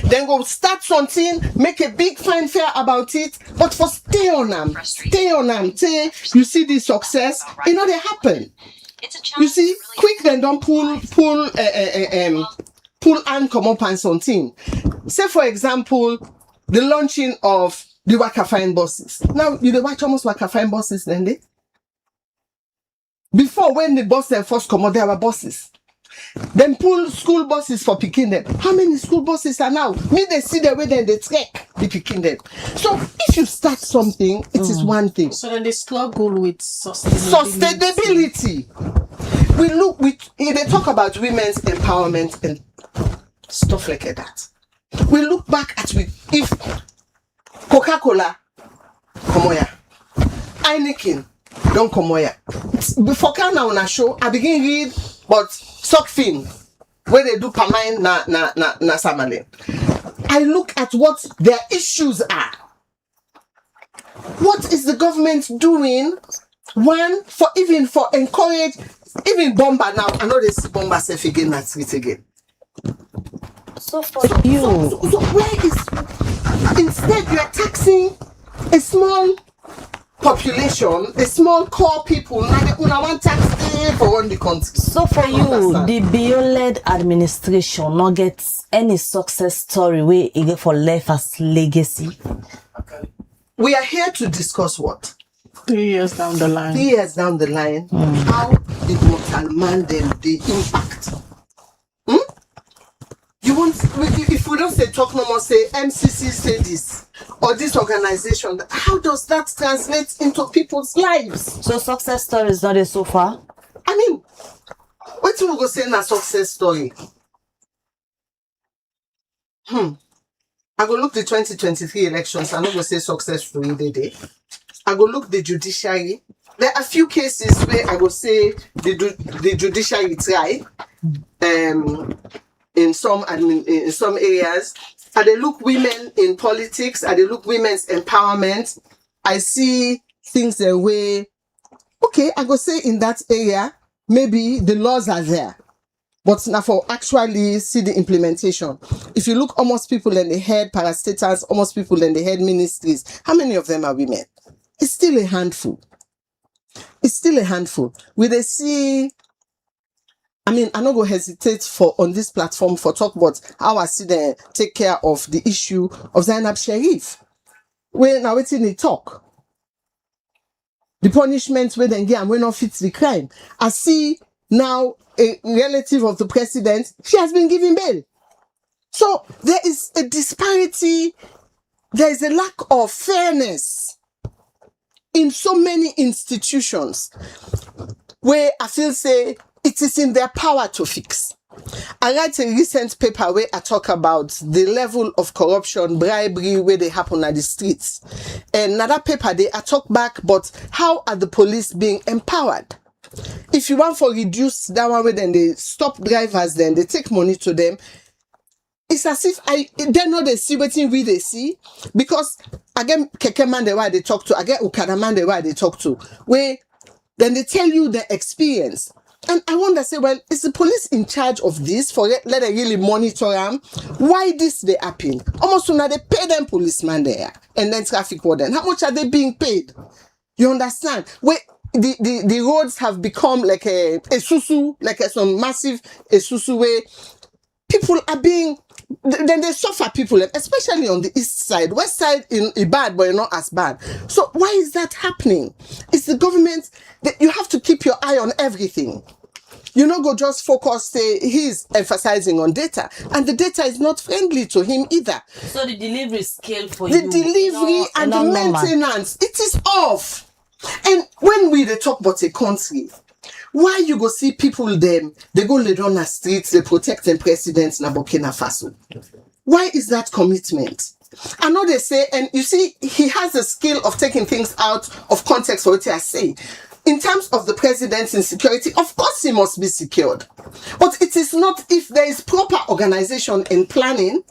Then go start something, make a big fanfare about it, but for stay on them, say you see the success, you know they happen. You see, quick then don't pull and come up and something. Say for example, the launching of the Waka Fine buses. Now you watch almost Waka Fine buses then they. Before when the buses first come out, there were buses. Then pull school buses for picking them. How many school buses are now? Me, they see the way then they track the picking them. So if you start something, it is one thing. So then they struggle with sustainability. They talk about women's empowerment and stuff like that. We look back at if Coca-Cola, come here. Heineken, don't come here. Before now on a show, I begin read, but sock fin, where they do pamine na samalin. I look at what their issues are. What is the government doing? One, for encourage, even bomber now. I know they see bomber self again, that's it again. So you. So where is, instead you are taxing a small population, a small core people, now they want tax for one the country. So for you, the Bio-led administration not gets any success story where it get for left as legacy. We are here to discuss what? 3 years down the line. 3 years down the line, how did mortal man them the impact? You want, if we don't say talk no more, say MCC say this, or this organization, how does that translate into people's lives? So success story is not there so far? I mean, what we go say in a success story? I go look the 2023 elections, I'm not going to say success story day. I go look the judiciary. There are a few cases where I go say the judiciary try, in some areas. I they look women in politics, I they look women's empowerment. I see things the way, okay, I go say in that area, maybe the laws are there. But now for actually see the implementation. If you look almost people in the head parastatals, almost people in the head ministries, how many of them are women? It's still a handful. It's still a handful. We they see, I mean, I'm not going to hesitate on this platform for talk about how I see them take care of the issue of Zainab Sharif. We're now waiting to talk. The punishment where they get and when not fit the crime. I see now a relative of the president, she has been given bail. So there is a disparity, there is a lack of fairness in so many institutions where I feel say it is in their power to fix. I write a recent paper where I talk about the level of corruption, bribery, where they happen at the streets. And another paper, I talk back, but how are the police being empowered? If you want to reduce that one way, then they stop drivers, then they take money to them. It's as if they know they see what they see, because again, Keke man the way they talk to, again Ukada man the way they talk to, where then they tell you the experience. And I wonder, say, well, is the police in charge of this for let them really monitor them? Why this they happen? Almost now they pay them policeman there and then traffic warden. How much are they being paid? You understand? Where the roads have become like a susu, like some massive susu where people are being, then they suffer people, especially on the east side. West side is bad, but not as bad. So why is that happening? It's the government that you have to keep your eye on everything. You not go just focus, say he's emphasizing on data, and the data is not friendly to him either. So the delivery scale for the delivery and the maintenance, it is off. And when they talk about a country, why you go see people them, they go lay down the streets, they protect the presidents in Burkina Faso? Why is that commitment? I know they say, and you see, he has a skill of taking things out of context for what I say. In terms of the president's insecurity, of course he must be secured. But it is not, if there is proper organization and planning,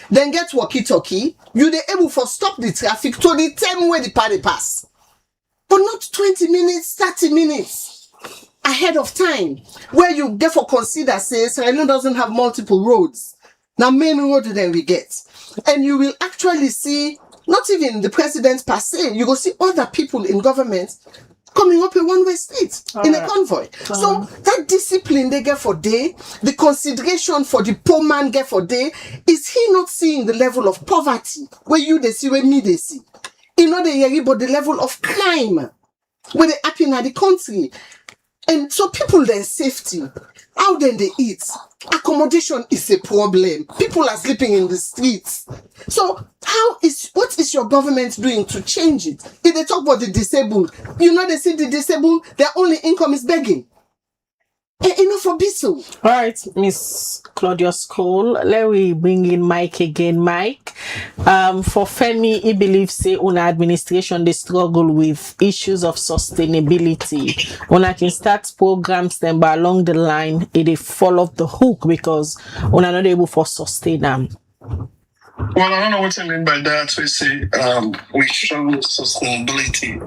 then get walkie-talkie, you're able to stop the traffic to the time where the party pass. But not 20 minutes, 30 minutes ahead of time, where you therefore consider, say, Sierra doesn't have multiple roads. Now main road then we get. And you will actually see, not even the president per se, you will see other people in government coming up a one-way street in a convoy. So that discipline they get for day, the consideration for the poor man get for day, is he not seeing the level of poverty where you they see, where me they see? You know the hear about the level of crime where they happen at the country. And so people then safety, how then they eat? Accommodation is a problem. People are sleeping in the streets. So what is your government doing to change it? If they talk about the disabled, you know they see the disabled, their only income is begging. Enough for Biso. All right, Miss Claudius Cole, let me bring in Mike again. Mike, for Femi, he believes say una administration they struggle with issues of sustainability. Una can start programs then, but along the line they fall off the hook because una not able for sustain them. Well, I don't know what I mean by that. We say we show sustainability.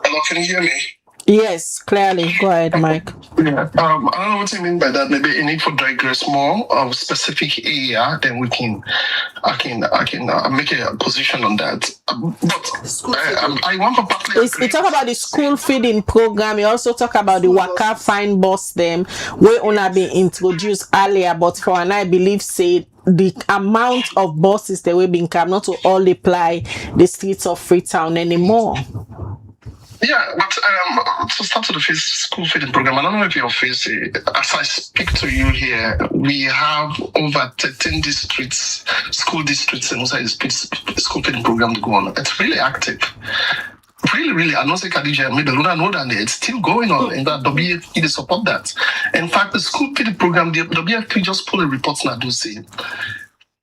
Hello, can you hear me? Yes, clearly. Go ahead, Mike. Yeah. I don't know what you mean by that. Maybe you need to digress more of specific area, then I can make a position on that. But I want to partly. You talk about the school feeding program. You also talk about the Waka Fine Bus them where una been introduced earlier, but for and I believe say the amount of buses that we been come not to all apply the streets of Freetown anymore. Yeah, but to start with the school feeding program, I don't know if you're facing, as I speak to you here, we have over 13 districts, school districts, and also a school feeding program to go on. It's really active. Really, I don't say Khadija, maybe Luna know that it's still going on, and that WFP, they support that. In fact, the school feeding program, the WFP just pulled a report now, do say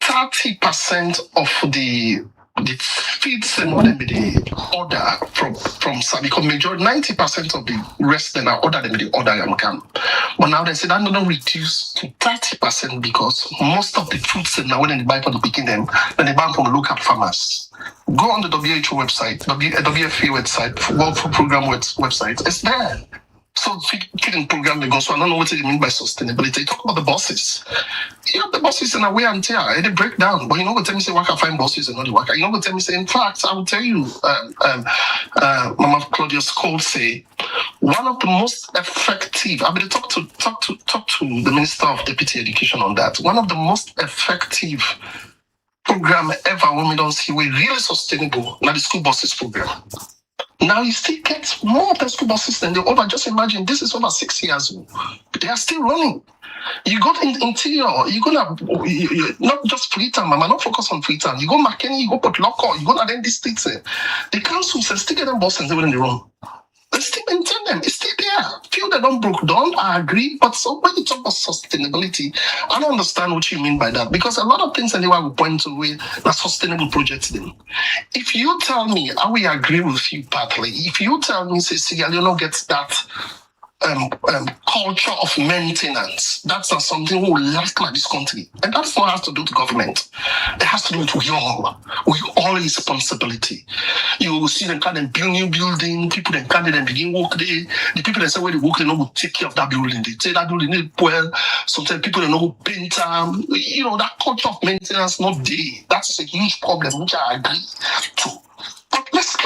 30% of the feeds and what they order from because majority 90% of the rest then are ordered in the order camp. But now they say that don't reduce to 30% because most of the foods now when they buy from the picking them, then they buy from the local farmers. Go on the WHO website, WFP website, World Food Program website. It's there. So feeding program they go. So I don't know what they mean by sustainability. Talk about the buses. You have the buses in a wear and tear, and they break down. But you know what tell me say Waka Fine buses and not the Waka. You know what tell me say, in fact, I will tell you, Mama Claudius Cole say, one of the most effective, I mean talk to the Minister of Deputy Education on that. One of the most effective program ever when we don't see we really sustainable, now the school buses program. Now you still get more of the school buses than the over. Just imagine this is over 6 years old. They are still running. You go in interior, you go not just Freetown, mama, not focus on Freetown. You go McKinney, you go Port Local, you go to the districts. The council says still get them boss and they in the room. They still maintain them. It's still there. Few that don't broke down, I agree. But so when you talk about sustainability, I don't understand what you mean by that. Because a lot of things anyway will point to where that sustainable projects then. If you tell me, I will agree with you partly. If you tell me, say, Sierra Leone gets that culture of maintenance. That's not something we will last like this country. And that's not has to do with government. It has to do with we all responsibility. You will see them kind of build new building, people then kind of begin work there. The people that say where they work, they know who take care of that building. They say that building need well. Sometimes people they know who paint them. You know, that culture of maintenance not there. That's a huge problem, which I agree to. But let's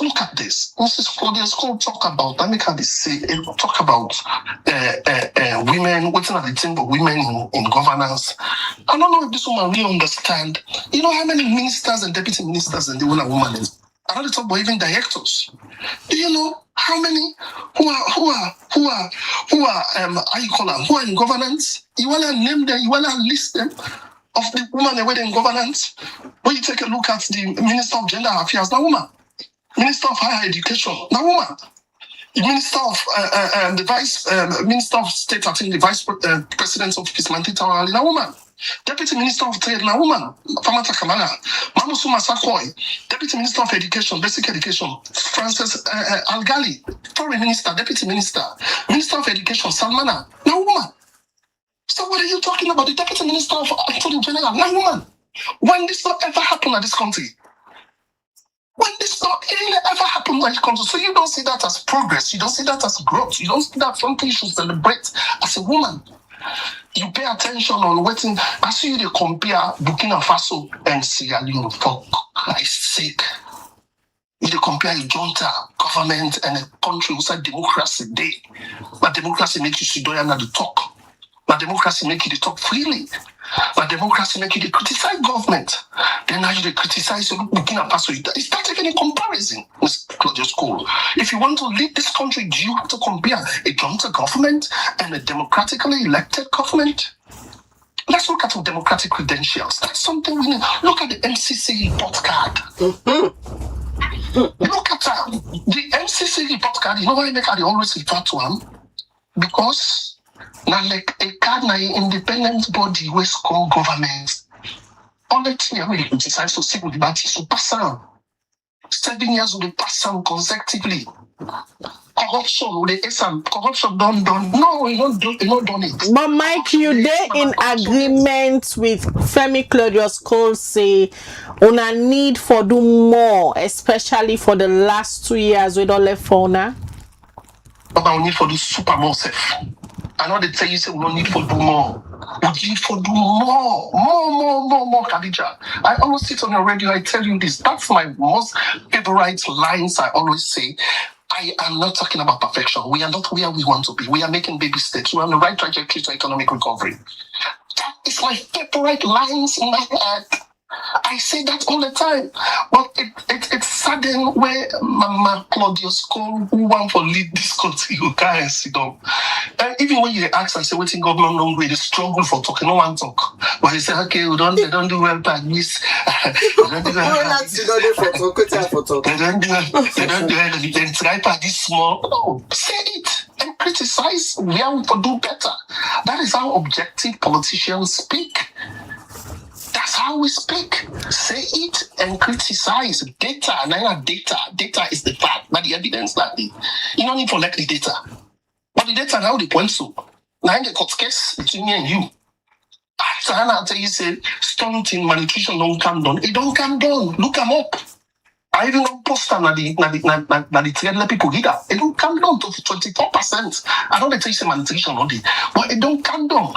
look at this. Mrs. Claudia's going to talk about, let me kind of say, talk about women, what's not the thing but women in governance. I don't know if this woman really understand. You know how many ministers and deputy ministers and the woman is? I don't talk about even directors. Do you know how many who are how you call them, who are in governance? You wanna name them, you wanna list them? Of the women that were in governance, when you take a look at the Minister of Gender Affairs, now woman. Minister of Higher Education, now woman. The Minister of the Vice Minister of State, I think the Vice President of His Mantitawan, now woman. Deputy Minister of Trade, now woman. Famata Kamala, Mamusuma Sakoy, Deputy Minister of Education, Basic Education, Francis Algali, Foreign Minister, Deputy Minister, Minister of Education, Salmana, now woman. So what are you talking about? The Deputy Minister of Attorney General, now woman. When this not ever happen at this country? When this not really ever happen when it comes to, so you don't see that as progress, you don't see that as growth, you don't see that something you should celebrate as a woman. You pay attention on waiting. I see you they compare Burkina Faso and Sierra Leone, for Christ's sake. You compare a junta government and a country who said democracy day. But democracy makes you sit down and talk. But democracy make you talk freely. But democracy make you criticize government. Then now you criticize Burkina Faso. It's not even a comparison, Ms. Claudia's Cole. If you want to lead this country, do you have to compare a junta government and a democratically elected government? Let's look at our democratic credentials. That's something we need. Look at the MCC report card. Look at the MCC report card. You know why I always refer to them? Because now, like a card, na independent body, West call government. All the thing we criticize to see with the party, so pass on. 7 years will pass on consecutively. Corruption, corruption done. No, we don't do it. But Mike, you there in agreement with Femi Claudius Cole say una need for do more, especially for the last 2 years we don't left for now. But we need for do super more safe. I know they tell you say we don't need for do more. We need for do more, Khadija. I always sit on the radio, I tell you this. That's my most favorite lines I always say. I am not talking about perfection. We are not where we want to be. We are making baby steps. We are on the right trajectory to economic recovery. That is my favorite lines in my head. I say that all the time, but it's sudden where Mama Claudius Cole, who want to lead this country, you can't sit down. Even when you ask and say, what in government don't do, they struggle for talking, no one talk. But they say, okay, they don't do well by this. They don't do well. They try by this small. No, say it and criticize where we can do better. That is how objective politicians speak. That's how we speak. Say it and criticize. Data, not data. Data is the fact, not the evidence. You don't need to collect the data. But the data now they point to. Now in the court case between me and you. After I tell you say stunting malnutrition don't come down. It don't come down. Look them up. I even don't post them na the trade let people get that. It don't come down to 24%. I don't tell you say malnutrition only, but it don't come down.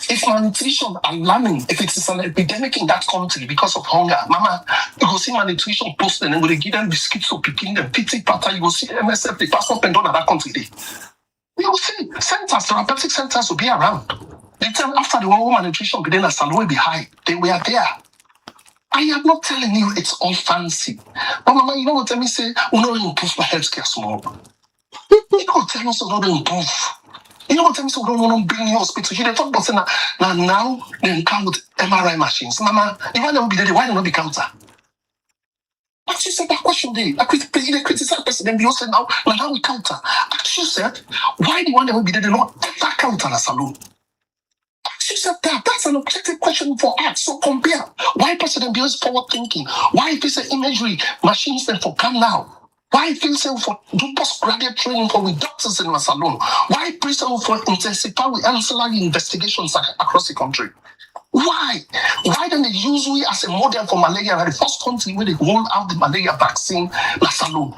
If malnutrition alarming, if it is an epidemic in that country because of hunger, mama, you go see malnutrition posted and when they give them biscuits to picking them, pity pattern, you go see MSF, the pass up and down at that country day. You will see centers, therapeutic centers will be around. The time after the one malnutrition began, a salary be high. They were there. I am not telling you it's all fancy. But mama, you know what tell me say, we don't improve my healthcare small. You don't tell us we don't improve. You know what I'm saying? We don't want to bring you hospital. You talk about saying now they come with MRI machines. Mama, if I don't be there, why don't be counter? Ask yourself that question there. I criticize President Bill said now we counter. Ask yourself, why the one that will be there, they not ever counter a salon? Ask yourself that. That's an objective question for us. So compare. Why President Bill is forward thinking? Why if it's an imagery machines then for come now? Why feel for do postgraduate training for with doctors in the salon? Why prison for intensify with ancillary investigations across the country? Why? Why don't they use we as a model for malaria and the first country where they roll out the malaria vaccine, la salon?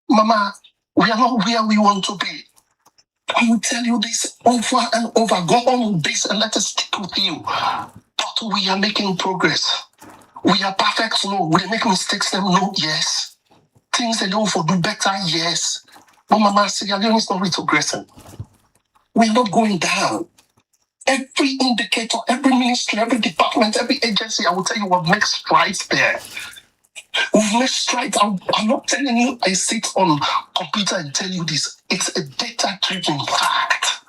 Mama, we are not where we want to be. I will tell you this over and over. Go on with this and let us stick with you. But we are making progress. We are perfect, no. We make mistakes, no, yes. Things they do for do better, yes. But Mama, Sierra Leone is not retrogressing. We're not going down. Every indicator, every ministry, every department, every agency, I will tell you what makes strides there. We've made strides. I'm not telling you I sit on computer and tell you this. It's a data-driven fact.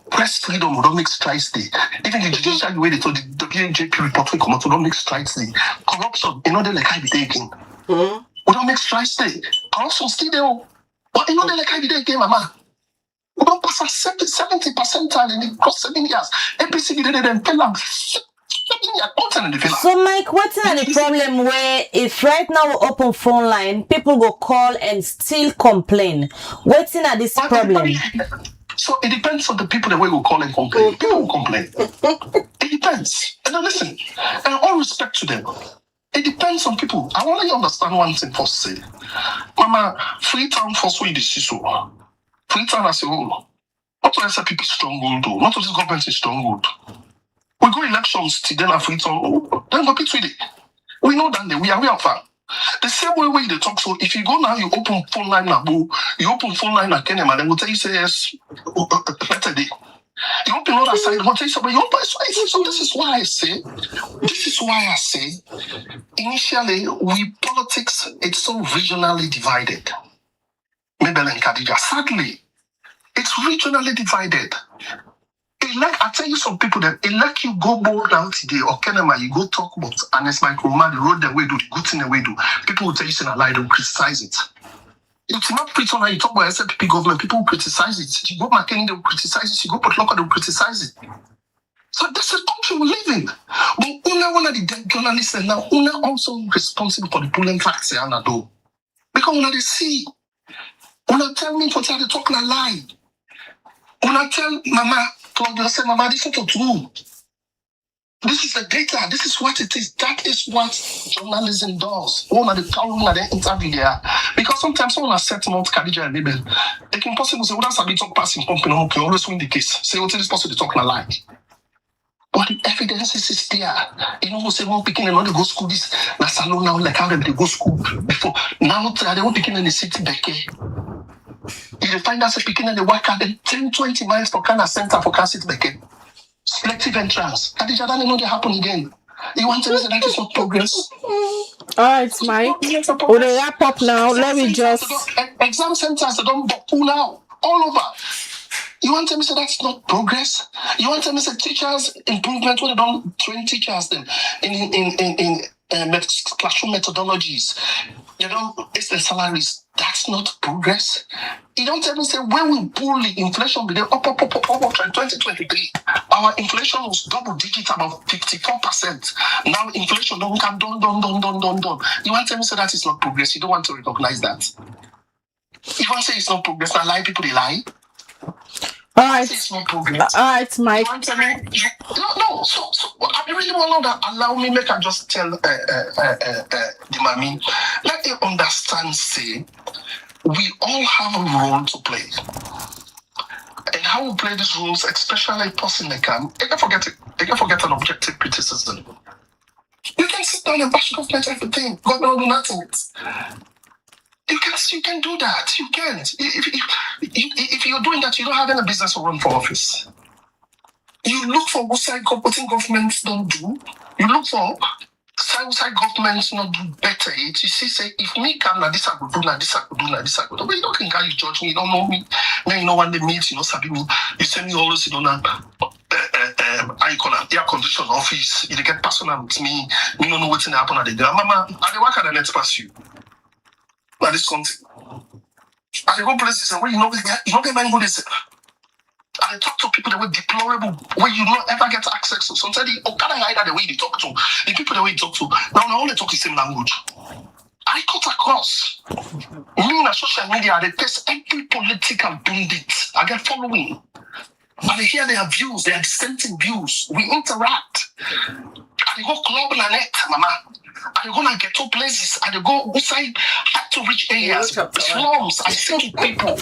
Press freedom will not make strides there. Even the judicial way they told the WJP report will come out, will not make strides there. Corruption, you know, they like I be taking. We don't make strides there. Corruption still there. But you know, they like I be taking, Mama. We don't pass a 70 percentile in the cross 7 years. APC did it and fell out. So, Mike, what's the problem where if right now we open phone line, people go call and still complain? What's in this problem? So it depends on the people that we will call and complain. People will complain. It depends. And now listen, and all respect to them. It depends on people. I want you to understand one thing first. Say, Mama, Freetown for so this is so. Freetown as a whole. Not to SPP stronghold though. Not to this government is stronghold. We go elections till then Freetown. Then go pick with it. We know that we are far. The same way they talk. So if you go now, you open phone line now, you open phone line at Kenya, then will tell you say yes, better day. You open other side, will tell you something. So this is why I say, initially, politics, it's so regionally divided. Mabel and Khadija, sadly, it's regionally divided. I tell you some people that like you go bold down today or Kenema, you go talk about and it's like Roman, the road the way do, the good thing the way do. People will tell you saying a lie, don't criticize it. It's not preach on how you talk about SPP government, people will criticize it. You go McKinney, they will criticize it. You go Potloka, they will criticize it. So that's the country we live in. But Una one of the journalists and now Una also responsible for the pulling facts and do. Because Una they see. Una tell me for they talk a lie. Una tell Mama, say, Mama, this is not true. This is the data. This is what it is. That is what journalism does. One of the power of the interview there. Because sometimes someone has set Mount Khadija and Abel. They can possibly say, well, that's a bit of passing company. Okay, always win the case. Say, well, this person they talk a lie. But the evidence is there. You know, who say, well, picking and not go school this. That's alone now, like how they go school before. Now, they won't picking in the city back. If you find us speaking and they work out 10-20 miles for Kana Center for Cancer Back. Selective entrance. Khadija, that know they happen again. You want to say that is not progress? All right, Mike. We'll wrap up now. Let me just... Exam centers, they don't pull now. All over. You want to say that's not progress? You want to say teachers improvement when they don't train teachers then in classroom methodologies? You don't it's the salaries. That's not progress. You don't tell me say when we pull the inflation be up in 2023. Our inflation was double digit about 54%. Now inflation don't come done. You want to tell me say that is not progress? You don't want to recognize that. You want to say it's not progress, now lie people they lie. All right, Mike. No. So I really want to allow me make I just tell the mommy. Let you understand. Say we all have a role to play, and how we play these roles, especially a person like they can forget it. They can forget an objective criticism. You can sit down and bash government everything. God don't do nothing. You can do that. You can't. If you're doing that, you don't have any business to run for office. You look for what side governments don't do. You look for Southside governments not do better. You see, say if me come na this I could do, na this I could do, na this I could do. But you don't think you judge me, you don't know me. Now you know when they meet, you know, sabi me. You send me always, you know, how you call it, air condition office. You get personal with me. You don't know what's in happen at the ground. Mama, I work at the next pass you. Now this country. I go places where you know get many good. I talk to people that were deplorable, where you don't ever get access to. Sometimes the the way they talk to, the people the way they talk to, now they only talk the same language. I cut across. Me on social media, they test every political pundit. I get following. And I hear their views, their dissenting views. We interact. I go club and net, mama. I go to ghetto places. I go outside hard to reach areas, slums. I see people.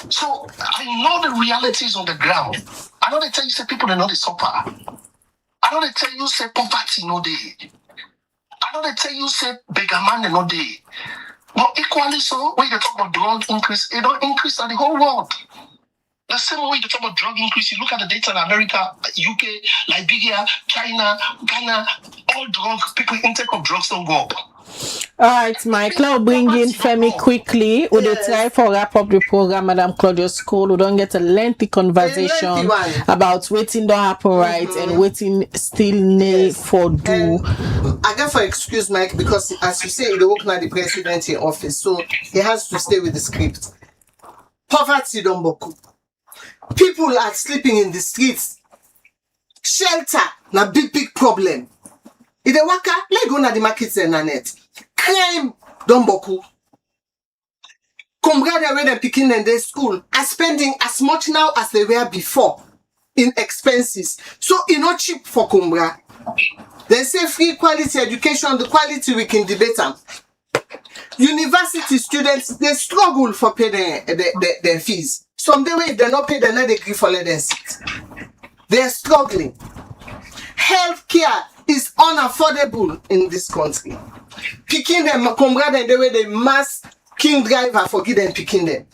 So I know the realities on the ground. I know they tell you say people they know they suffer. I know they tell you say poverty no day. I know they tell you say beggar man they no day. But equally so, when you talk about drug increase, it don't increase at the whole world. The same way you talk about drug increase, you look at the data in America, UK, Liberia, China, Ghana, all drug people intake of drugs don't go up. All right, Mike, now bring in Femi quickly. We will try for wrap up the program, Madam Claudia's School. We don't get a lengthy conversation about waiting don't happen right and waiting still need for do. I got for excuse Mike because as you say, he work now the president in office, so he has to stay with the script. Poverty don't boku. People are sleeping in the streets. Shelter na big problem. If they waka, let go na the markets and net. Crime don't boku. Cumbria they were them picking in their school are spending as much now as they were before in expenses. So it's not cheap for Cumbria. They say free quality education, the quality we can debate them. University students they struggle for pay their fees. Some day if they're not paid, they're not agree for let them sit. They're struggling. Healthcare is unaffordable in this country. Picking them, Cumbria, the way they mass king driver for give them picking them.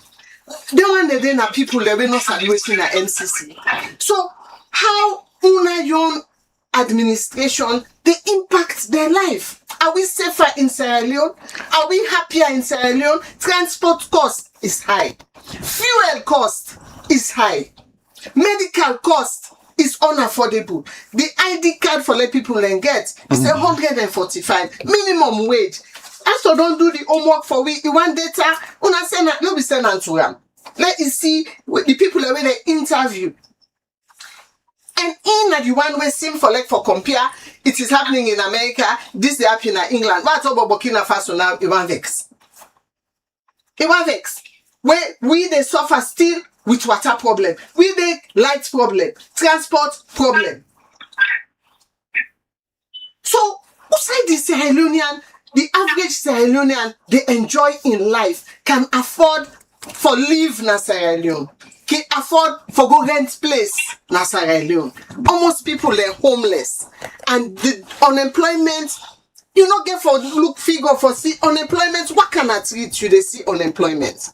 They want the day na people they will not graduating at NCC. So how una young administration they impact their life? Are we safer in Sierra Leone? Are we happier in Sierra Leone? Transport cost is high. Fuel cost is high. Medical cost is unaffordable. The ID card for let people then get is 145 minimum wage. Also don't do the homework for we. You want data? Una send no be send to them. Let you see the people that they interview. And in that the one way seem for like for compare, it is happening in America. This is happening in England. What about Burkina Faso now? It won't vex. It won't vex. Where we they suffer still with water problem, we the light problem, transport problem. So, who say the Sierra Leonean, the average Sierra Leonean, they enjoy in life, can afford for live na Sierra Leone, can afford for go rent place na Sierra Leone. Almost people are homeless, and the unemployment. You not get for look figure for see unemployment. What can I treat you? They see unemployment.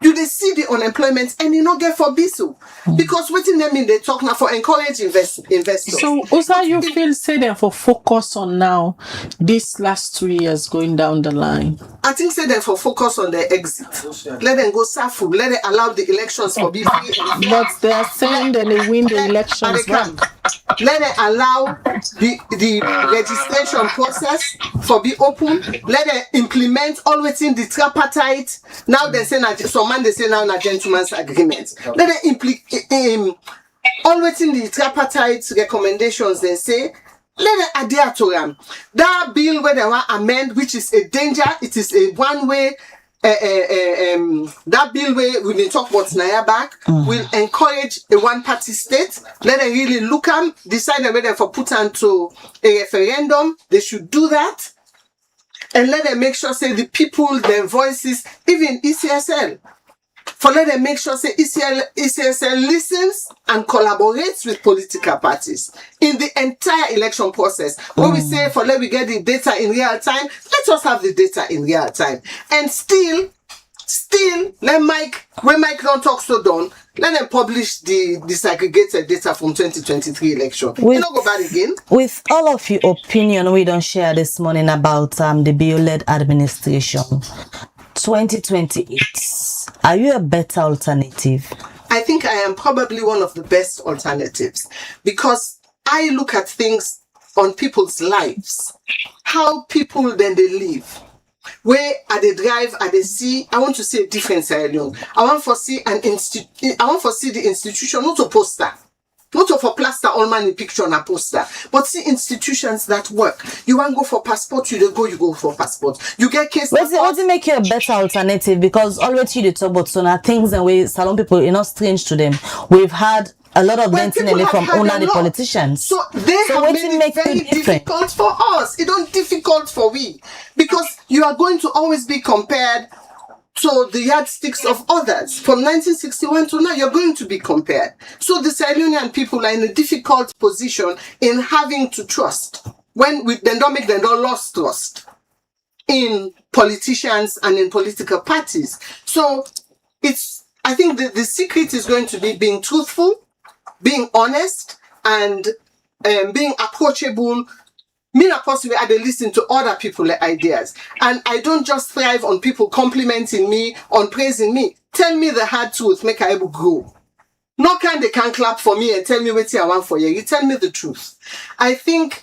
You they see the unemployment and you not get for bisu because waiting them in they talk now for encourage investors. So also you feel say them for focus on now this last 3 years going down the line? I think say them for focus on their exit. Let them go safu. Let them allow the elections for be free. But they are saying that they win the elections. Let them allow the registration process for be open. Let them implement all within the tripartite. Now they say some man they say now a gentleman's agreement. Let them implement all within the tripartite recommendations. They say let them adhere to them. That bill where they want amend, which is a danger. It is a one way. That bill where we been talk about Naya back will encourage a one-party state. Let them really look at decide whether for put onto a referendum. They should do that, and let them make sure say the people, their voices, even ECSL. For let them make sure say ECSL listens and collaborates with political parties in the entire election process. When we say for let we get the data in real time, let us have the data in real time. And still, Still, when Mike don't talk so done, let them publish the disaggregated data from 2023 election. You don't go back again. With all of your opinion we don't share this morning about the bio-led administration, 2028, are you a better alternative? I think I am probably one of the best alternatives because I look at things on people's lives, how people then they live. Where at the drive, at the see, I want to see a different Sierra Leone. I want to see the institution, not a poster, not of a plaster all man in picture on a poster, but see institutions that work. You want to go for passport, you go for passport. You get case. What do make you a better alternative? Because always you talk about so things and we salon people, you're not strange to them. We've had a lot of them from owner the politicians. So they have made it very difficult for us. It's not difficult for we. Because you are going to always be compared to the yardsticks of others. From 1961 to now, you're going to be compared. So the Sierra Leonean people are in a difficult position in having to trust. When we then don't lost trust in politicians and in political parties. So I think the secret is going to be being truthful, being honest, and being approachable. Me not possibly I listen to other people's ideas. And I don't just thrive on people complimenting me, on praising me. Tell me the hard truth, make I able grow. No kind they can clap for me and tell me what I want for you. You tell me the truth. I think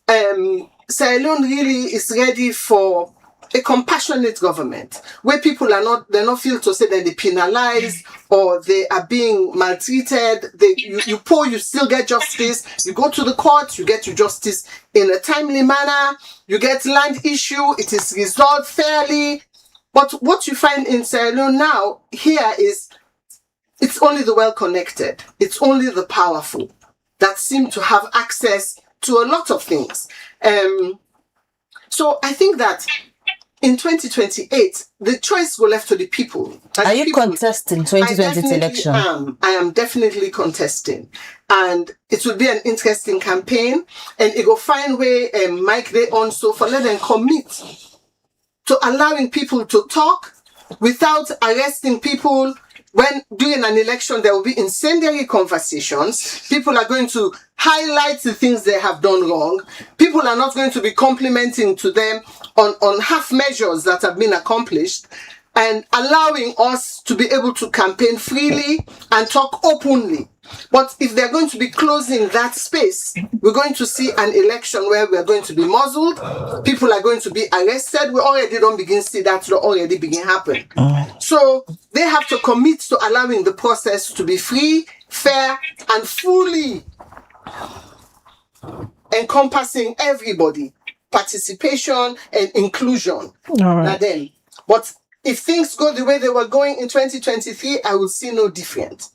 Sierra Leone really is ready for a compassionate government where people they're not feel to say that they penalized or they are being maltreated. You poor, you still get justice. You go to the court, you get your justice in a timely manner. You get land issue, it is resolved fairly. But what you find in Sierra Leone now here is it's only the well-connected. It's only the powerful that seem to have access to a lot of things. So I think that in 2028, the choice will left to the people. Are you contesting 2020 election? I am definitely contesting. And it will be an interesting campaign. And it will find way Mike they on so for let them commit to allowing people to talk without arresting people. When during an election, there will be incendiary conversations. People are going to highlight the things they have done wrong. People are not going to be complimenting to them on half measures that have been accomplished, and allowing us to be able to campaign freely and talk openly. But if they're going to be closing that space, we're going to see an election where we're going to be muzzled. People are going to be arrested. We already don't begin to see that already begin happen. So they have to commit to allowing the process to be free, fair, and fully encompassing everybody, participation and inclusion. All right. Then, but if things go the way they were going in 2023, I will see no different.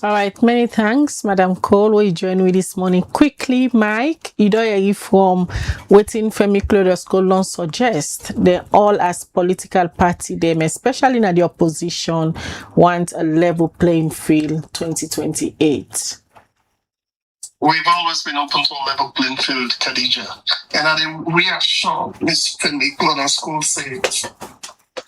All right, many thanks, Madam Cole. Will you join me this morning? Quickly, Mike, you don't hear from waiting Femi Clodus suggest they all as political party, them, especially in the opposition, want a level playing field 2028. We've always been open to a level playing field, Khadija. And I reassure Ms. Femi Clodus says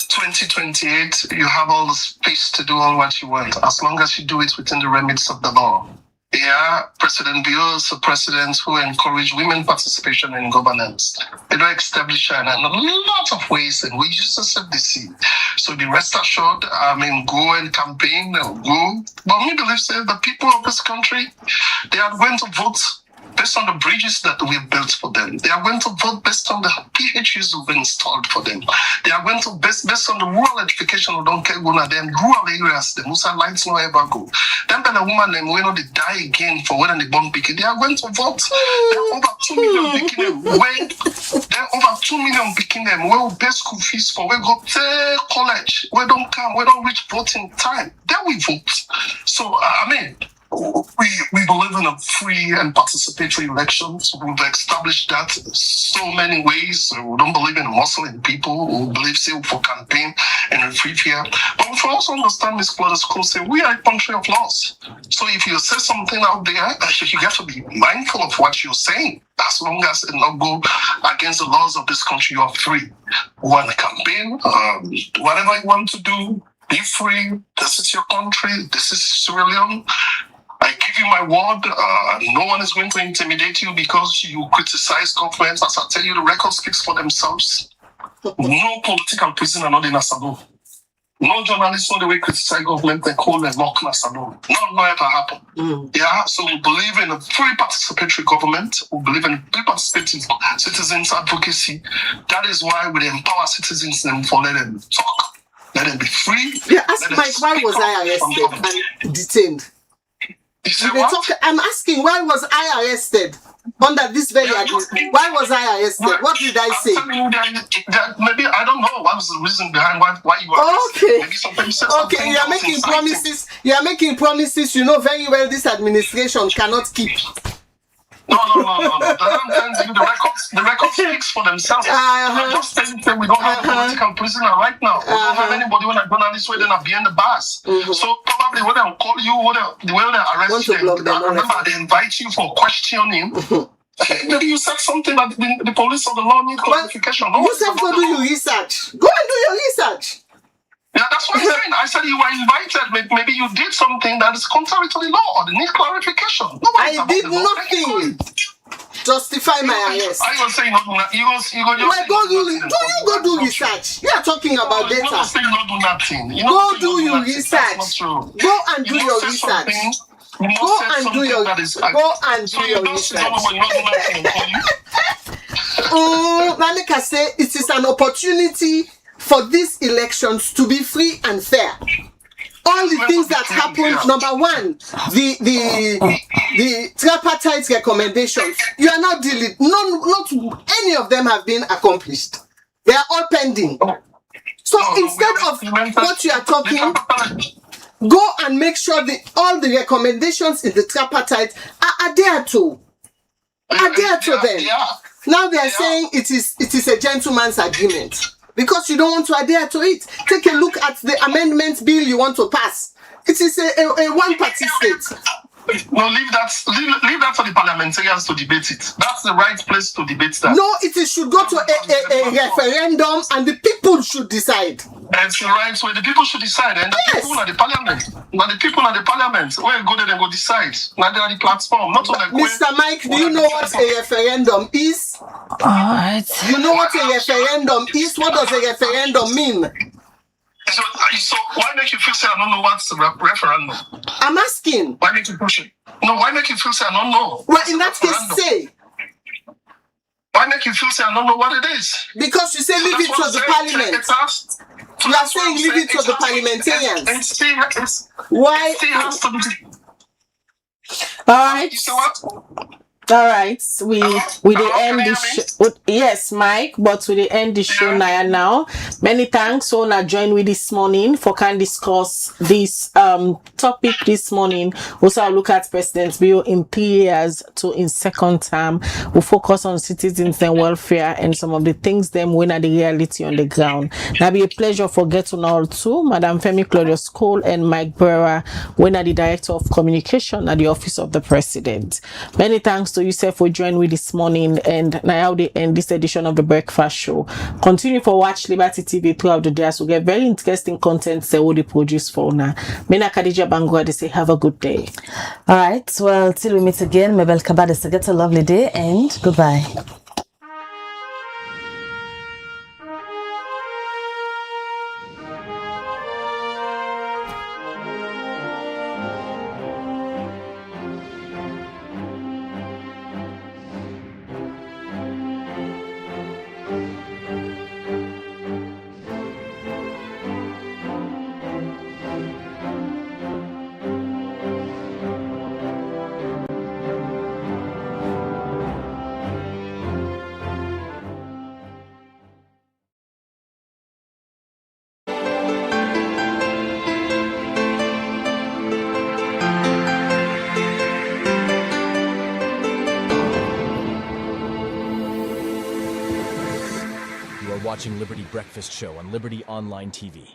2028, you have all the space to do all what you want, as long as you do it within the remits of the law. Yeah, President Bio is a president who encouraged women participation in governance. They don't establish her in a lot of ways, and we just accept the seat. So be rest assured, go and campaign, go. But we believe that the people of this country, they are going to vote based on the bridges that we've built for them. They are going to vote based on the PHUs we've installed for them. They are going to based on the rural education we don't care about them, rural areas, the Musa lights no ever go. Then the woman them when they die again for when they born picking, they are going to vote. There are over 2 million picking them. There are over 2 million picking them. We will pay school fees for, we go to college. We don't come, we don't reach voting time. Then we vote. So we believe in a free and participatory elections. We've established that so many ways. We don't believe in muscling people. We believe for campaign and free fair. But we also understand, Ms. Clodus say we are a country of laws. So if you say something out there, you have to be mindful of what you're saying. As long as it not go against the laws of this country, you are free. We want to campaign again, whatever you want to do, be free. This is your country. This is Sierra Leone. I give you my word. No one is going to intimidate you because you criticize government. As I tell you, the record speaks for themselves. No political prisoner not in Asado. No journalist on the way criticize government and call them lock Asado. Not will ever happen. Yeah, so we believe in a free participatory government. We believe in free participating citizens advocacy. That is why we empower citizens and for let them talk. Let them be free. Yeah, ask Mike, why was I arrested and detained? You say what? I'm asking, why was I arrested under this very agreement? Why was I arrested? What did I say? Maybe I don't know what was the reason behind why you were arrested. Okay. Maybe something said something. Okay, you are making promises. You are making promises. You know very well this administration cannot keep. No. The record speaks for themselves. I just think that we don't have a political prisoner right now. We don't have anybody when I go down this way, then I'll be in the bars. So probably when they'll call you, the way they arrest you, remember they invite you for questioning. Maybe you said something that the police or the law need clarification. You said go do your research. Go and do your research. Yeah, that's what I'm saying. I said you were invited. Maybe you did something that is contrary to the law or they need clarification. I did nothing. Justify my arrest. I was saying go do research. You are talking about data. You're saying not do nothing. Go do your research. Go and do your research. Go and do your research. Like I say, it is an opportunity for these elections to be free and fair. All the things that happened, number one, the tripartite recommendations, you are not dealing, not any of them have been accomplished. They are all pending. So instead of what you are talking, go and make sure all the recommendations in the tripartite are adhered to. Adhere to them. Now they are saying it is a gentleman's agreement. Because you don't want to adhere to it. Take a look at the amendment bill you want to pass. It is a one-party state. No, leave that for the parliamentarians to debate it. That's the right place to debate that. No, should go to a referendum and the people should decide. That's the right way. The people should decide. And the people are the parliament. Now the people are the parliament. Where go there and go decide. Now they are the platform. Not on the Mr. Mike, do you know what a referendum is? You know what a referendum is? What does a referendum mean? So why make you feel say I don't know what's the referendum? I'm asking. Why make you push it? No, why make you feel say I don't know? Well, in that case, say. Why make you feel say I don't know what it is? Because you say leave it to the parliament. You are saying leave it to the parliamentarians. Why? All right. You say what? All right, we end the show. Yes, Mike, but we end the show now. Many thanks so now join with this morning for can discuss this topic this morning. Also I'll look at President Bill in 3 years to in second term. We'll focus on citizens and welfare and some of the things them when are the reality on the ground. Now be a pleasure for getting all two, Madam Femi Claudius Cole and Mike Brewer, when are the Director of Communication at the Office of the President. Many thanks to yourself for joining me this morning, and now they end this edition of the Breakfast Show. Continue for watch Liberty TV throughout the day as we get very interesting content that will be produced for now. Mena Khadija Bangwa, they say have a good day. All right, well, till we meet again, Mabel Kabade, so get a lovely day and goodbye. Watching Liberty Breakfast Show on Liberty Online TV.